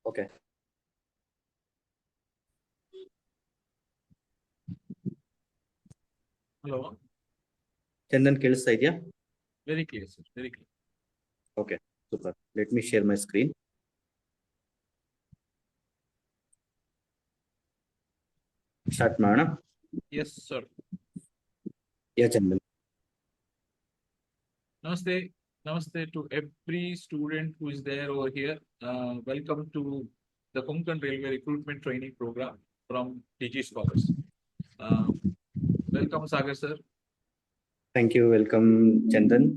Okay. Hello, Chandan ಕೇಳಿಸ್ತಾ ಇದೆಯಾ? Very clear sir, very clear. Okay, super. Let me share my screen. Start ಮಾಡೋಣ. Yes sir. Ya Chandan. Namaste, namaste to every student who is there over here. Welcome to the Konkan Railway Recruitment Training Program from DG Scholars. Welcome Sagar sir. Thank you. Welcome Chandan.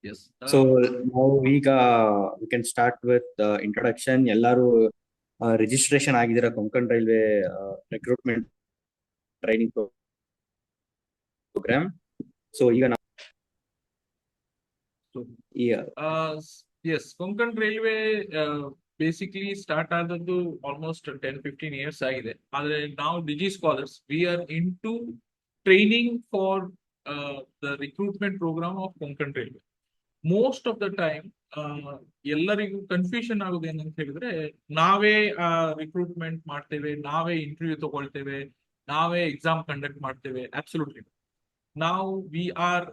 Yes. So ನಾವು ಈಗ we can start with introduction. ಎಲ್ಲರೂ registration ಆಗಿದ್ದೀರಾ Konkan railway recruitment training program. So ಈಗ ನಾವು So, yes, Konkan Railway basically start ಆದದ್ದು almost 10-15 years ಆಗಿದೆ. ಆದರೆ ನಾವು DG Scholars, we are into training for the recruitment program of Konkan Railway. Most of the time ಎಲ್ಲರಿಗೂ confusion ಆಗೋದು ಏನಂತ ಹೇಳಿದ್ರೆ, ನಾವೇ ರಿಕ್ರೂಟ್ಮೆಂಟ್ ಮಾಡ್ತೇವೆ, ನಾವೇ ಇಂಟರ್ವ್ಯೂ ತಗೊಳ್ತೇವೆ, ನಾವೇ ಎಕ್ಸಾಮ್ ಕಂಡಕ್ಟ್ ಮಾಡ್ತೇವೆ. ಅಬ್ಸಲ್ಯೂಟ್ಲಿ ನಾವು we are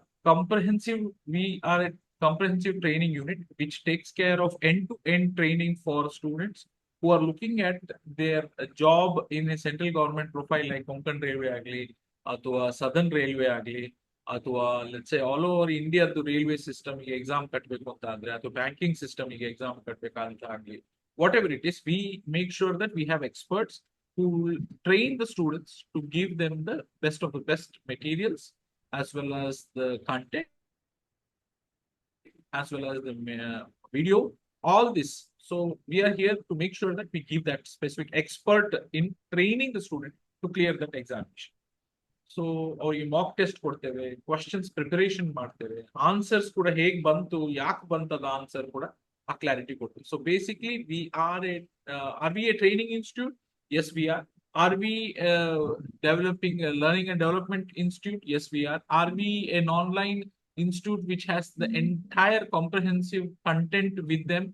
a comprehensive training unit which takes care of end-to-end training for students who are looking at their job in a central government profile like Konkan Railway agli ಅಥವಾ Southern Railway agli ಅಥವಾ let's say all over ಇಂಡಿಯಾದ railway system ಗೆ exam ಕಟ್ಟಬೇಕು ಅಂತ ಅಂದ್ರೆ, ಅಥವಾ banking system ಗೆ exam ಕಟ್ಟಬೇಕಂತ ಆಗ್ಲಿ, what ever it is, we make sure that we have experts who will train the students to give them the best of the best materials as well as the content as well as the video, all this. So we are here to make sure that we give that specific expert in training the student to clear that examination. So ಅವ್ರಿಗೆ mock test ಕೊಡ್ತೇವೆ, questions preparation ಮಾಡ್ತೇವೆ, answers ಕೂಡ ಹೇಗ್ ಬಂತು, ಯಾಕೆ ಬಂತದ answer ಕೂಡ ಆ clarity ಕೊಡ್ತೇವೆ. So basically we are we a training institute? Yes we are. Are we developing learning and development institute? Yes, we are. Are we an online institute which has the entire comprehensive content with them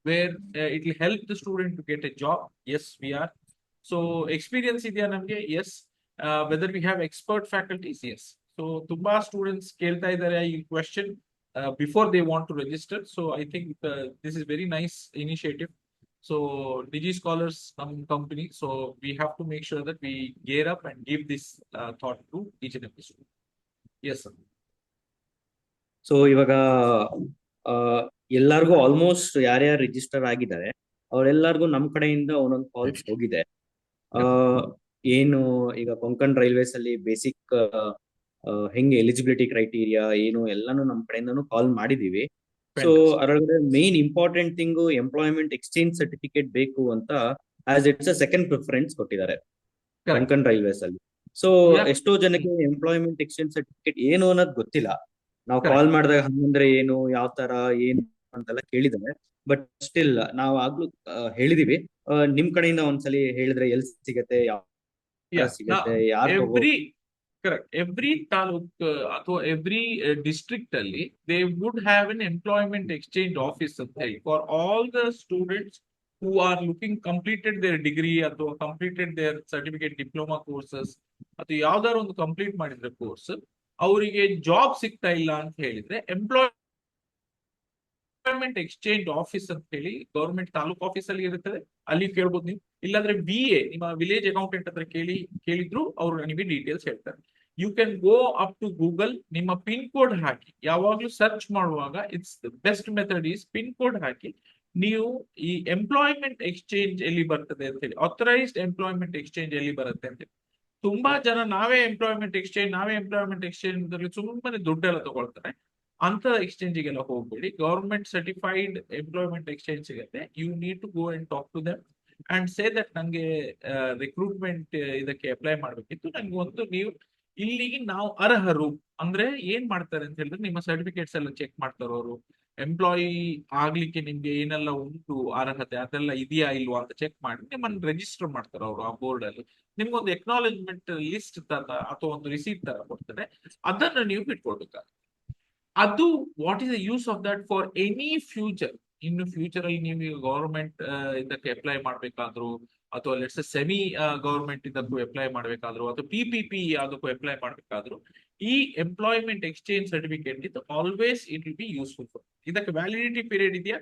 where it will help the student to get a job? Yes, we are. So experience idea namge? Yes. Whether we have expert faculties? Yes. So ತುಂಬಾ students ಕೇಳ್ತಾ ಇದ್ದಾರೆ ಈ question before they want to register. So I think this is very nice initiative. So DG Scholars company, so we have to make sure that we gear up and give this thought to each and every student. Yes sir. So ಇವಾಗ ಎಲ್ಲರಿಗೂ almost ಯಾರ್ಯಾರು register ಆಗಿದ್ದಾರೆ ಅವರೆಲ್ಲರಿಗೂ ನಮ್ಮ ಕಡೆಯಿಂದ ಒಂದೊಂದು calls ಹೋಗಿದೆ. ಏನು ಈಗ ಕೊಂಕಣ್ ರೈಲ್ವೇಸ್ ಅಲ್ಲಿ ಬೇಸಿಕ್ ಹೆಂಗೆ ಎಲಿಜಿಬಿಲಿಟಿ ಕ್ರೈಟೀರಿಯಾ ಏನು ಎಲ್ಲಾನು ನಮ್ಮ ಕಡೆಯಿಂದನೂ ಕಾಲ್ ಮಾಡಿದೀವಿ. ಸೊ ಅದರೊಳಗಡೆ main important thing employment exchange certificate ಬೇಕು ಅಂತ as it's a second preference ಕೊಟ್ಟಿದ್ದಾರೆ ಕೊಂಕಣ್ ರೈಲ್ವೇಸ್ ಅಲ್ಲಿ. ಸೊ ಎಷ್ಟೋ ಜನಕ್ಕೆ ಎಂಪ್ಲಾಯ್ಮೆಂಟ್ ಎಕ್ಸ್ಚೇಂಜ್ ಸರ್ಟಿಫಿಕೇಟ್ ಏನು ಅನ್ನೋದು ಗೊತ್ತಿಲ್ಲ. ನಾವು ಕಾಲ್ ಮಾಡಿದಾಗ ಹಂಗಂದ್ರೆ ಏನು, ಯಾವ ತರ ಏನು ಅಂತೆಲ್ಲ ಕೇಳಿದ್ದಾರೆ. ಬಟ್ ಸ್ಟಿಲ್ ನಾವು ಆಗ್ಲೂ ಹೇಳಿದೀವಿ, ನಿಮ್ ಕಡೆಯಿಂದ ಒಂದ್ಸಲಿ ಹೇಳಿದ್ರೆ ಎಲ್ಲಿ ಸಿಗತ್ತೆ, ಯಾವ ಸಿಗತ್ತೆ, ಯಾರು Correct. Every taluk ಅಥವಾ every district ಅಲ್ಲಿ they would have an employment exchange office for all the students who are looking completed their degree ಅಥವಾ completed their certificate diploma courses ಅಥವಾ ಯಾವ್ದಾದ್ರು ಒಂದು ಕಂಪ್ಲೀಟ್ ಮಾಡಿದ್ರೆ ಕೋರ್ಸ್, ಅವರಿಗೆ ಜಾಬ್ ಸಿಗ್ತಾ ಇಲ್ಲ ಅಂತ ಹೇಳಿದ್ರೆ ಎಂಪ್ಲಾಯ್ಮೆಂಟ್ ಎಕ್ಸ್ಚೇಂಜ್ ಆಫೀಸ್ ಅಂತ ಹೇಳಿ ಗವರ್ಮೆಂಟ್ ತಾಲೂಕ್ ಆಫೀಸ್ ಅಲ್ಲಿ ಇರುತ್ತದೆ, ಅಲ್ಲಿ ಕೇಳ್ಬೋದು ನೀವು. ಇಲ್ಲಾಂದ್ರೆ VA ನಿಮ್ಮ ವಿಲೇಜ್ ಅಕೌಂಟೆಂಟ್ ಹತ್ರ ಕೇಳಿದ್ರು ಅವರು ನಿಮಗೆ ಡೀಟೇಲ್ಸ್ ಹೇಳ್ತಾರೆ. You can go up to Google, ನಿಮ್ಮ ಪಿನ್ ಕೋಡ್ ಹಾಕಿ, ಯಾವಾಗ್ಲೂ ಸರ್ಚ್ ಮಾಡುವಾಗ it's the best method is pin code ಹಾಕಿ ನೀವು ಈ ಎಂಪ್ಲಾಯ್ಮೆಂಟ್ ಎಕ್ಸ್ಚೇಂಜ್ ಎಲ್ಲಿ ಬರ್ತದೆ ಅಂತ ಹೇಳಿ, ಆಥರೈಸ್ಡ್ ಎಂಪ್ಲಾಯ್ಮೆಂಟ್ ಎಕ್ಸ್ಚೇಂಜ್ ಎಲ್ಲಿ ಬರುತ್ತೆ ಅಂತ ಹೇಳಿ. ತುಂಬಾ ಜನ ನಾವೇ ಎಂಪ್ಲಾಯ್ಮೆಂಟ್ ಎಕ್ಸ್ಚೇಂಜ್ ಸುಮ್ಮನೆ ದುಡ್ಡೆಲ್ಲ ತಗೊಳ್ತಾರೆ. ಅಂತ ಎಕ್ಸ್ಚೇಂಜಿಗೆಲ್ಲ ಹೋಗ್ಬೇಡಿ. ಗವರ್ಮೆಂಟ್ ಸರ್ಟಿಫೈಡ್ ಎಂಪ್ಲಾಯ್ಮೆಂಟ್ ಎಕ್ಸ್ಚೇಂಜ್ ಸಿಗುತ್ತೆ. You need to go and talk to them and say that ನಂಗೆ ರಿಕ್ರೂಟ್ಮೆಂಟ್ ಇದಕ್ಕೆ ಅಪ್ಲೈ ಮಾಡ್ಬೇಕಿತ್ತು, ನಂಗೆ ಒಂದು ನೀವು ಇಲ್ಲಿಗೆ ನಾವು ಅರ್ಹರು ಅಂದ್ರೆ ಏನ್ ಮಾಡ್ತಾರೆ ಅಂತ ಹೇಳಿದ್ರೆ, ನಿಮ್ಮ ಸರ್ಟಿಫಿಕೇಟ್ಸ್ ಎಲ್ಲ ಚೆಕ್ ಮಾಡ್ತಾರೆ ಅವರು. ಎಂಪ್ಲಾಯಿ ಆಗ್ಲಿಕ್ಕೆ ನಿಮ್ಗೆ ಏನೆಲ್ಲ ಉಂಟು ಅರ್ಹತೆ ಅದೆಲ್ಲ ಇದೆಯಾ ಇಲ್ವಾ ಅಂತ ಚೆಕ್ ಮಾಡಿ ನಿಮ್ಮನ್ನು ರಿಜಿಸ್ಟರ್ ಮಾಡ್ತಾರೆ ಅವರು ಆ ಬೋರ್ಡ್ ಅಲ್ಲಿ. ನಿಮ್ಗೊಂದು ಎಕ್ನಾಲೆಜ್ಮೆಂಟ್ ಲಿಸ್ಟ್ ತರ ಅಥವಾ ಒಂದು ರಿಸೀಟ್ ತರ ಕೊಡ್ತಾರೆ, ಅದನ್ನು ನೀವು ಬಿಟ್ಕೊಡ್ಬೇಕಾಗುತ್ತೆ. ಅದು what is the use of that for any future? ಇನ್ನು ಫ್ಯೂಚರ್ ಅಲ್ಲಿ ನೀವು ಗವರ್ಮೆಂಟ್ ಇದಕ್ಕೆ ಅಪ್ಲೈ ಮಾಡ್ಬೇಕಾದ್ರು, ಅಥವಾ ಲೆಟ್ಸ್ ಸೆಮಿ ಗವರ್ಮೆಂಟ್ ಇದಕ್ಕೂ ಅಪ್ಲೈ ಮಾಡ್ಬೇಕಾದ್ರು, ಅಥವಾ PPP ಅದಕ್ಕೂ ಅಪ್ಲೈ ಮಾಡ್ಬೇಕಾದ್ರು, ಈ ಎಂಪ್ಲಾಯ್ಮೆಂಟ್ ಎಕ್ಸ್ಚೇಂಜ್ ಸರ್ಟಿಫಿಕೇಟ್ ಇದು always it will be useful. ಇದಕ್ಕೆ ವ್ಯಾಲಿಡಿಟಿ ಪೀರಿಯಡ್ ಇದೆಯಾ?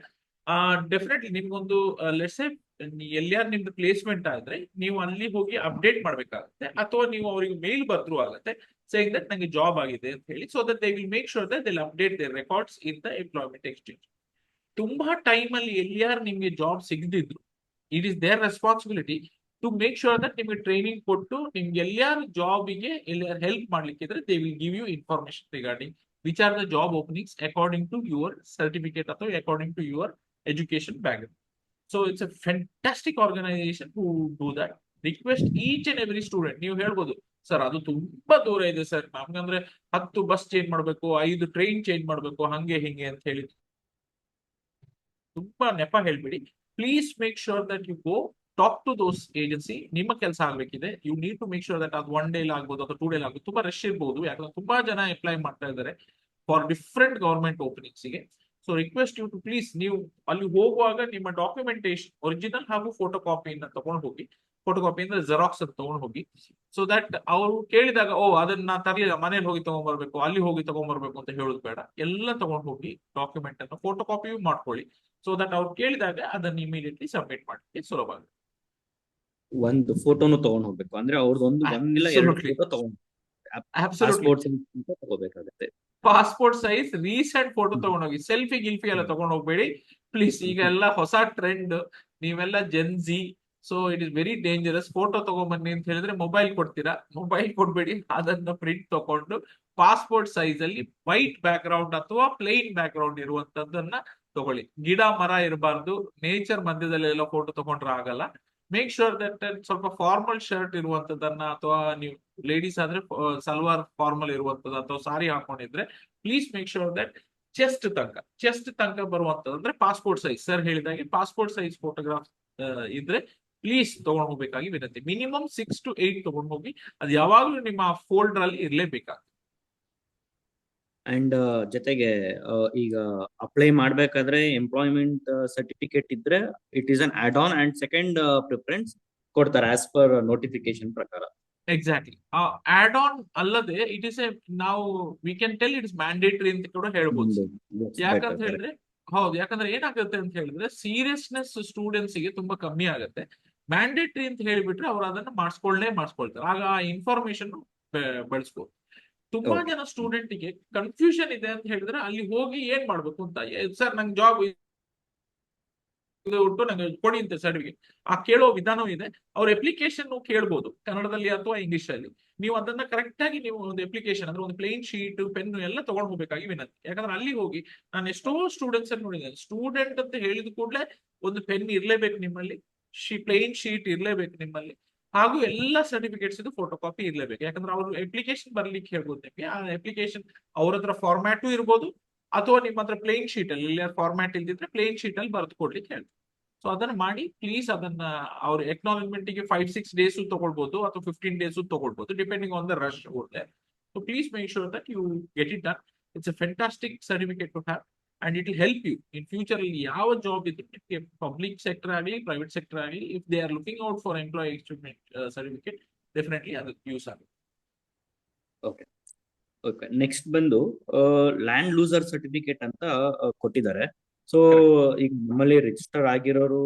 ಡೆಫಿನೆಟ್ಲಿ ನಿಮ್ಗೊಂದು ಲೆಟ್ಸ್ ಎಲ್ಲಿಯಾರು ನಿಮ್ದು ಪ್ಲೇಸ್ಮೆಂಟ್ ಆದ್ರೆ ನೀವು ಅಲ್ಲಿ ಹೋಗಿ ಅಪ್ಡೇಟ್ ಮಾಡ್ಬೇಕಾಗುತ್ತೆ, ಅಥವಾ ನೀವು ಅವರಿಗೆ ಮೇಲ್ ಬರ್ದ್ರು ಆಗುತ್ತೆ ಸೇಯಿಂಗ್ ದಟ್ ನಂಗೆ ಜಾಬ್ ಆಗಿದೆ ಅಂತ ಹೇಳಿ. So that they will make sure that they update their records in the employment exchange. ತುಂಬಾ ಟೈಮ್ ಅಲ್ಲಿ ಎಲ್ಲಿಯಾರು ನಿಮ್ಗೆ ಜಾಬ್ ಸಿಗದಿದ್ರು, it is their responsibility to make sure that ನಿಮ್ಗೆ ಟ್ರೈನಿಂಗ್ ಕೊಟ್ಟು ನಿಮ್ಗೆ ಎಲ್ಲಾರು ಜಾಬಿಗೆ ಎಲ್ಲಾರು ಹೆಲ್ಪ್ ಮಾಡ್ಲಿಕ್ಕೆ ಇದ್ರೆ they will give you information regarding which are the job openings according to your certificate ಅಥವಾ according to your education background. So it's a fantastic organisation to do that. Request each and every student, ನೀವು ಹೇಳ್ಬೋದು sir ಅದು ತುಂಬಾ ದೂರ ಇದೆ sir, ನಮ್ಗಂದ್ರೆ 10 bus change ಮಾಡ್ಬೇಕು, 5 train change ಮಾಡ್ಬೇಕು, ಹಂಗೆ ಹಿಂಗೆ ಅಂತ ಹೇಳಿ ತುಂಬಾ ನೆಪ ಹೇಳ್ಬಿಡಿ. Please make sure that you go talk to those agency. ನಿಮ್ಮ ಕೆಲಸ ಆಗ್ಬೇಕಿದೆ, you need to make sure that ಅದು 1 ಡೇ ಆಗ್ಬೋದು ಅಥವಾ 2 ಡೇ ಆಗ್ಬೋದು. ತುಂಬಾ ರಶ್ ಇರ್ಬೋದು, ಯಾಕಂದ್ರೆ ತುಂಬಾ ಜನ ಅಪ್ಲೈ ಮಾಡ್ತಾ ಇದ್ದಾರೆ ಫಾರ್ ಡಿಫ್ರೆಂಟ್ ಗವರ್ಮೆಂಟ್ ಓಪನಿಂಗ್ಸ್ ಗೆ. So request you to please, ನೀವು ಅಲ್ಲಿ ಹೋಗುವಾಗ ನಿಮ್ಮ ಡಾಕ್ಯುಮೆಂಟೇಶನ್ ಒರಿಜಿನಲ್ ಹಾಗೂ ಫೋಟೋ ಕಾಪಿಯನ್ನು ತಗೊಂಡು ಹೋಗಿ. ಫೋಟೋ ಕಾಪಿ ಅಂದ್ರೆ ಜೆರಾಕ್ಸ್ ಅಂತ ತಗೊಂಡು ಹೋಗಿ. ಸೊ ದಟ್ ಅವರು ಕೇಳಿದಾಗ ಅದನ್ನ ತರಲಿಲ್ಲ, ಮನೇಲಿ ಹೋಗಿ ತಗೊಂಡ್ಬರ್ಬೇಕು, ಅಲ್ಲಿ ಹೋಗಿ ತಗೊಂಡ್ಬರ್ಬೇಕು ಅಂತ ಹೇಳೋದು ಬೇಡ. ಎಲ್ಲ ತಗೊಂಡು ಹೋಗಿ ಡಾಕ್ಯುಮೆಂಟ್ ಅನ್ನು ಫೋಟೋ ಕಾಪಿಯೂ ಮಾಡ್ಕೊಳ್ಳಿ. ಸೊ ದಟ್ ಅವ್ರು ಕೇಳಿದಾಗ ಅದನ್ನ ಇಮಿಡಿಯೇಟ್ಲಿ ಸಬ್ಮಿಟ್ ಮಾಡಲಿಕ್ಕೆ ಸುಲಭ ಆಗುತ್ತೆ. ಒಂದು ಫೋಟೋನು ತಗೊಂಡ್ ಹೋಗ್ಬೇಕು ಅಂದ್ರೆ ಅವ್ರದ್ದು ಒಂದಿಲ್ಲ 2 ಫೋಟೋ ತಗೊಂಡ್ ಪಾಸ್ಪೋರ್ಟ್ ತಗೋಬೇಕಾಗತ್ತೆ. ಪಾಸ್ಪೋರ್ಟ್ ಸೈಜ್ ರೀಸೆಂಟ್ ಫೋಟೋ ತಗೊಂಡೋಗಿ, ಸೆಲ್ಫಿ ಗಿಲ್ಫಿ ಎಲ್ಲ ತಗೊಂಡ್ ಹೋಗ್ಬೇಡಿ ಪ್ಲೀಸ್. ಈಗ ಎಲ್ಲ ಹೊಸ ಟ್ರೆಂಡ್, ನೀವೆಲ್ಲ Gen Z. So it is very dangerous. Photo ತಗೊಂಡ್ಬನ್ನಿ ಅಂತ ಹೇಳಿದ್ರೆ ಮೊಬೈಲ್ ಕೊಡ್ತೀರಾ, ಮೊಬೈಲ್ ಕೊಡ್ಬೇಡಿ, ಅದನ್ನ ಪ್ರಿಂಟ್ ತಗೊಂಡು ಪಾಸ್ಪೋರ್ಟ್ ಸೈಜ್ ಅಲ್ಲಿ ವೈಟ್ ಬ್ಯಾಕ್ ಗ್ರೌಂಡ್ ಅಥವಾ ಪ್ಲೇನ್ ಬ್ಯಾಕ್ ಗ್ರೌಂಡ್ ಇರುವಂತದ್ದನ್ನ ತಗೊಳ್ಳಿ. ಗಿಡ ಮರ ಇರಬಾರ್ದು, ನೇಚರ್ ಮಧ್ಯದಲ್ಲಿ ಎಲ್ಲ ಫೋಟೋ ತಗೊಂಡ್ರೆ ಆಗಲ್ಲ. ಮೇಕ್ ಶೋರ್ ದಟ್ ಸ್ವಲ್ಪ ಫಾರ್ಮಲ್ ಶರ್ಟ್ ಇರುವಂತದನ್ನ, ಅಥವಾ ನೀವು ಲೇಡೀಸ್ ಆದ್ರೆ ಸಲ್ವಾರ್ ಫಾರ್ಮಲ್ ಇರುವಂತದ್ದು ಅಥವಾ ಸಾರಿ ಹಾಕೊಂಡಿದ್ರೆ please make sure that chest ತನಕ ಬರುವಂತದ್ದು ಅಂದ್ರೆ ಪಾಸ್ಪೋರ್ಟ್ ಸೈಜ್. ಸರ್ ಹೇಳಿದಾಗೆ ಪಾಸ್ಪೋರ್ಟ್ ಸೈಜ್ ಫೋಟೋಗ್ರಾಫ್ ಇದ್ರೆ ಪ್ಲೀಸ್ ತಗೊಂಡು ಹೋಗ್ಬೇಕಾಗಿ ವಿನಂತಿ. ಮಿನಿಮಮ್ 6 to 8 ತಗೊಂಡು ಹೋಗಿ, ಅದು ಯಾವಾಗ್ಲೂ ನಿಮ್ಮ ಫೋಲ್ಡರ್ ಅಲ್ಲಿ ಇರ್ಲೇಬೇಕಾಗ್ತದೆ. ಅಂಡ್ ಜೊತೆಗೆ ಈಗ ಅಪ್ಲೈ ಮಾಡ್ಬೇಕಾದ್ರೆ ಎಂಪ್ಲಾಯ್ಮೆಂಟ್ ಸರ್ಟಿಫಿಕೇಟ್ ಇದ್ರೆ it is an add on and second preference ಕೊಡ್ತಾರೆ ಆಸ್ ಪರ್ ನೋಟಿಫಿಕೇಶನ್ ಪ್ರಕಾರ. ಎಕ್ಸಾಕ್ಟ್ಲಿ. ಆಡ್ ಆನ್ ಅಲ್ಲದೆ ಇಟ್ ಇಸ್ ನಾವು we can tell it is mandatory ಅಂತ ಕೂಡ ಹೇಳ್ಬೋದು. ಯಾಕಂತ ಹೇಳಿದ್ರೆ ಹೌದು, ಯಾಕಂದ್ರೆ ಏನಾಗುತ್ತೆ ಅಂತ ಹೇಳಿದ್ರೆ ಸೀರಿಯಸ್ನೆಸ್ ಸ್ಟೂಡೆಂಟ್ಸ್ ಗೆ ತುಂಬಾ ಕಮ್ಮಿ ಆಗುತ್ತೆ. ಮ್ಯಾಂಡೇಟರಿ ಅಂತ ಹೇಳಿಬಿಟ್ರೆ ಅವ್ರು ಅದನ್ನ ಮಾಡಿಸ್ಕೊಳ್ತಾರೆ, ಆಗ ಆ ಇನ್ಫಾರ್ಮೇಶನ್ ಬಳಸ್ಬೋದು. ತುಂಬಾ ಜನ ಸ್ಟೂಡೆಂಟ್ ಗೆ ಕನ್ಫ್ಯೂಷನ್ ಇದೆ ಅಂತ ಹೇಳಿದ್ರೆ ಅಲ್ಲಿ ಹೋಗಿ ಏನ್ ಮಾಡ್ಬೇಕು ಅಂತ, ಸರ್ ನಂಗೆ ಜಾಬ್ ಉಂಟು ನಂಗೆ ಕೊಡಿ ಅಂತ ಸರ್ಟಿಫಿಕೇಟ್ ಆ ಕೇಳೋ ವಿಧಾನ ಇದೆ. ಅವ್ರ ಅಪ್ಲಿಕೇಶನ್ ಕೇಳ್ಬೋದು ಕನ್ನಡದಲ್ಲಿ ಅಥವಾ ಇಂಗ್ಲಿಷ್ ಅಲ್ಲಿ. ನೀವು ಅದನ್ನ ಕರೆಕ್ಟ್ ಆಗಿ ನೀವು ಒಂದು ಅಪ್ಲಿಕೇಶನ್ ಅಂದ್ರೆ ಒಂದು ಪ್ಲೇನ್ ಶೀಟ್ ಪೆನ್ ಎಲ್ಲ ತಗೊಂಡು ಹೋಗ್ಬೇಕಾಗಿ ವಿನಂತಿ. ಯಾಕಂದ್ರೆ ಅಲ್ಲಿ ಹೋಗಿ ನಾನು ಎಷ್ಟೋ ಸ್ಟೂಡೆಂಟ್ಸ್ ಅನ್ನು ನೋಡಿದ್ದೇನೆ, ಸ್ಟೂಡೆಂಟ್ ಅಂತ ಹೇಳಿದ ಕೂಡಲೇ ಒಂದು ಪೆನ್ ಇರ್ಲೇಬೇಕು ನಿಮ್ಮಲ್ಲಿ, ಪ್ಲೇನ್ ಶೀಟ್ ಇರ್ಲೇಬೇಕು ನಿಮ್ಮಲ್ಲಿ, ಹಾಗೂ ಎಲ್ಲ ಸರ್ಟಿಫಿಕೇಟ್ಸ್ ಇದು ಫೋಟೋ ಕಾಪಿ ಇರ್ಲೇಬೇಕು. ಯಾಕಂದ್ರೆ ಅವ್ರು ಅಪ್ಲಿಕೇಶನ್ ಬರ್ಲಿಕ್ಕೆ ಹೇಳ್ಬೋದು ನಿಮ್ಗೆ. ಆ ಅಪ್ಲಿಕೇಶನ್ ಅವ್ರ ಹತ್ರ ಫಾರ್ಮ್ಯಾಟು ಇರ್ಬೋದು, ಅಥವಾ ನಿಮ್ಮ ಹತ್ರ ಪ್ಲೇನ್ ಶೀಟ್ ಅಲ್ಲಿ ಇಲ್ಲ ಫಾರ್ಮ್ಯಾಟ್ ಇಲ್ದಿದ್ರೆ ಪ್ಲೇನ್ ಶೀಟ್ ಅಲ್ಲಿ ಬರೆದು ಕೊಡ್ಲಿಕ್ಕೆ ಹೇಳ್ತಾರೆ. ಸೊ ಅದನ್ನ ಮಾಡಿ ಪ್ಲೀಸ್. ಅದನ್ನ ಅವ್ರ ಎಕ್ನಾಲಜ್ಮೆಂಟ್ ಗೆ 5-6 ಡೇಸ್ ತಗೊಳ್ಬಹುದು ಅಥವಾ 15 ಡೇಸ್ ತಗೊಳ್ಬಹುದು ಡಿಪೆಂಡಿಂಗ್ ಆನ್ ದ ರಶ್ ಹೋದ್ರೆ. So please make sure that you get it done. It's a fantastic certificate to have and it will help you in future. ಅಲ್ಲಿ ಯಾವ ಜಾಬ್ ಇದ್ರೆ ನಿಮಗೆ ಪಬ್ಲಿಕ್ ಸೆಕ್ಟರ್ ಆಗಲಿ private sector ಆಗಲಿ, if they are looking out for employ experience certificate, definitely ಅದು use ಆಗುತ್ತೆ. Okay okay next ಬಂದು land loser certificate ಅಂತ ಕೊಟ್ಟಿದ್ದಾರೆ. ಸೊ ಈಗ ನಮ್ಮಲ್ಲಿ ರಿಜಿಸ್ಟರ್ ಆಗಿರೋರು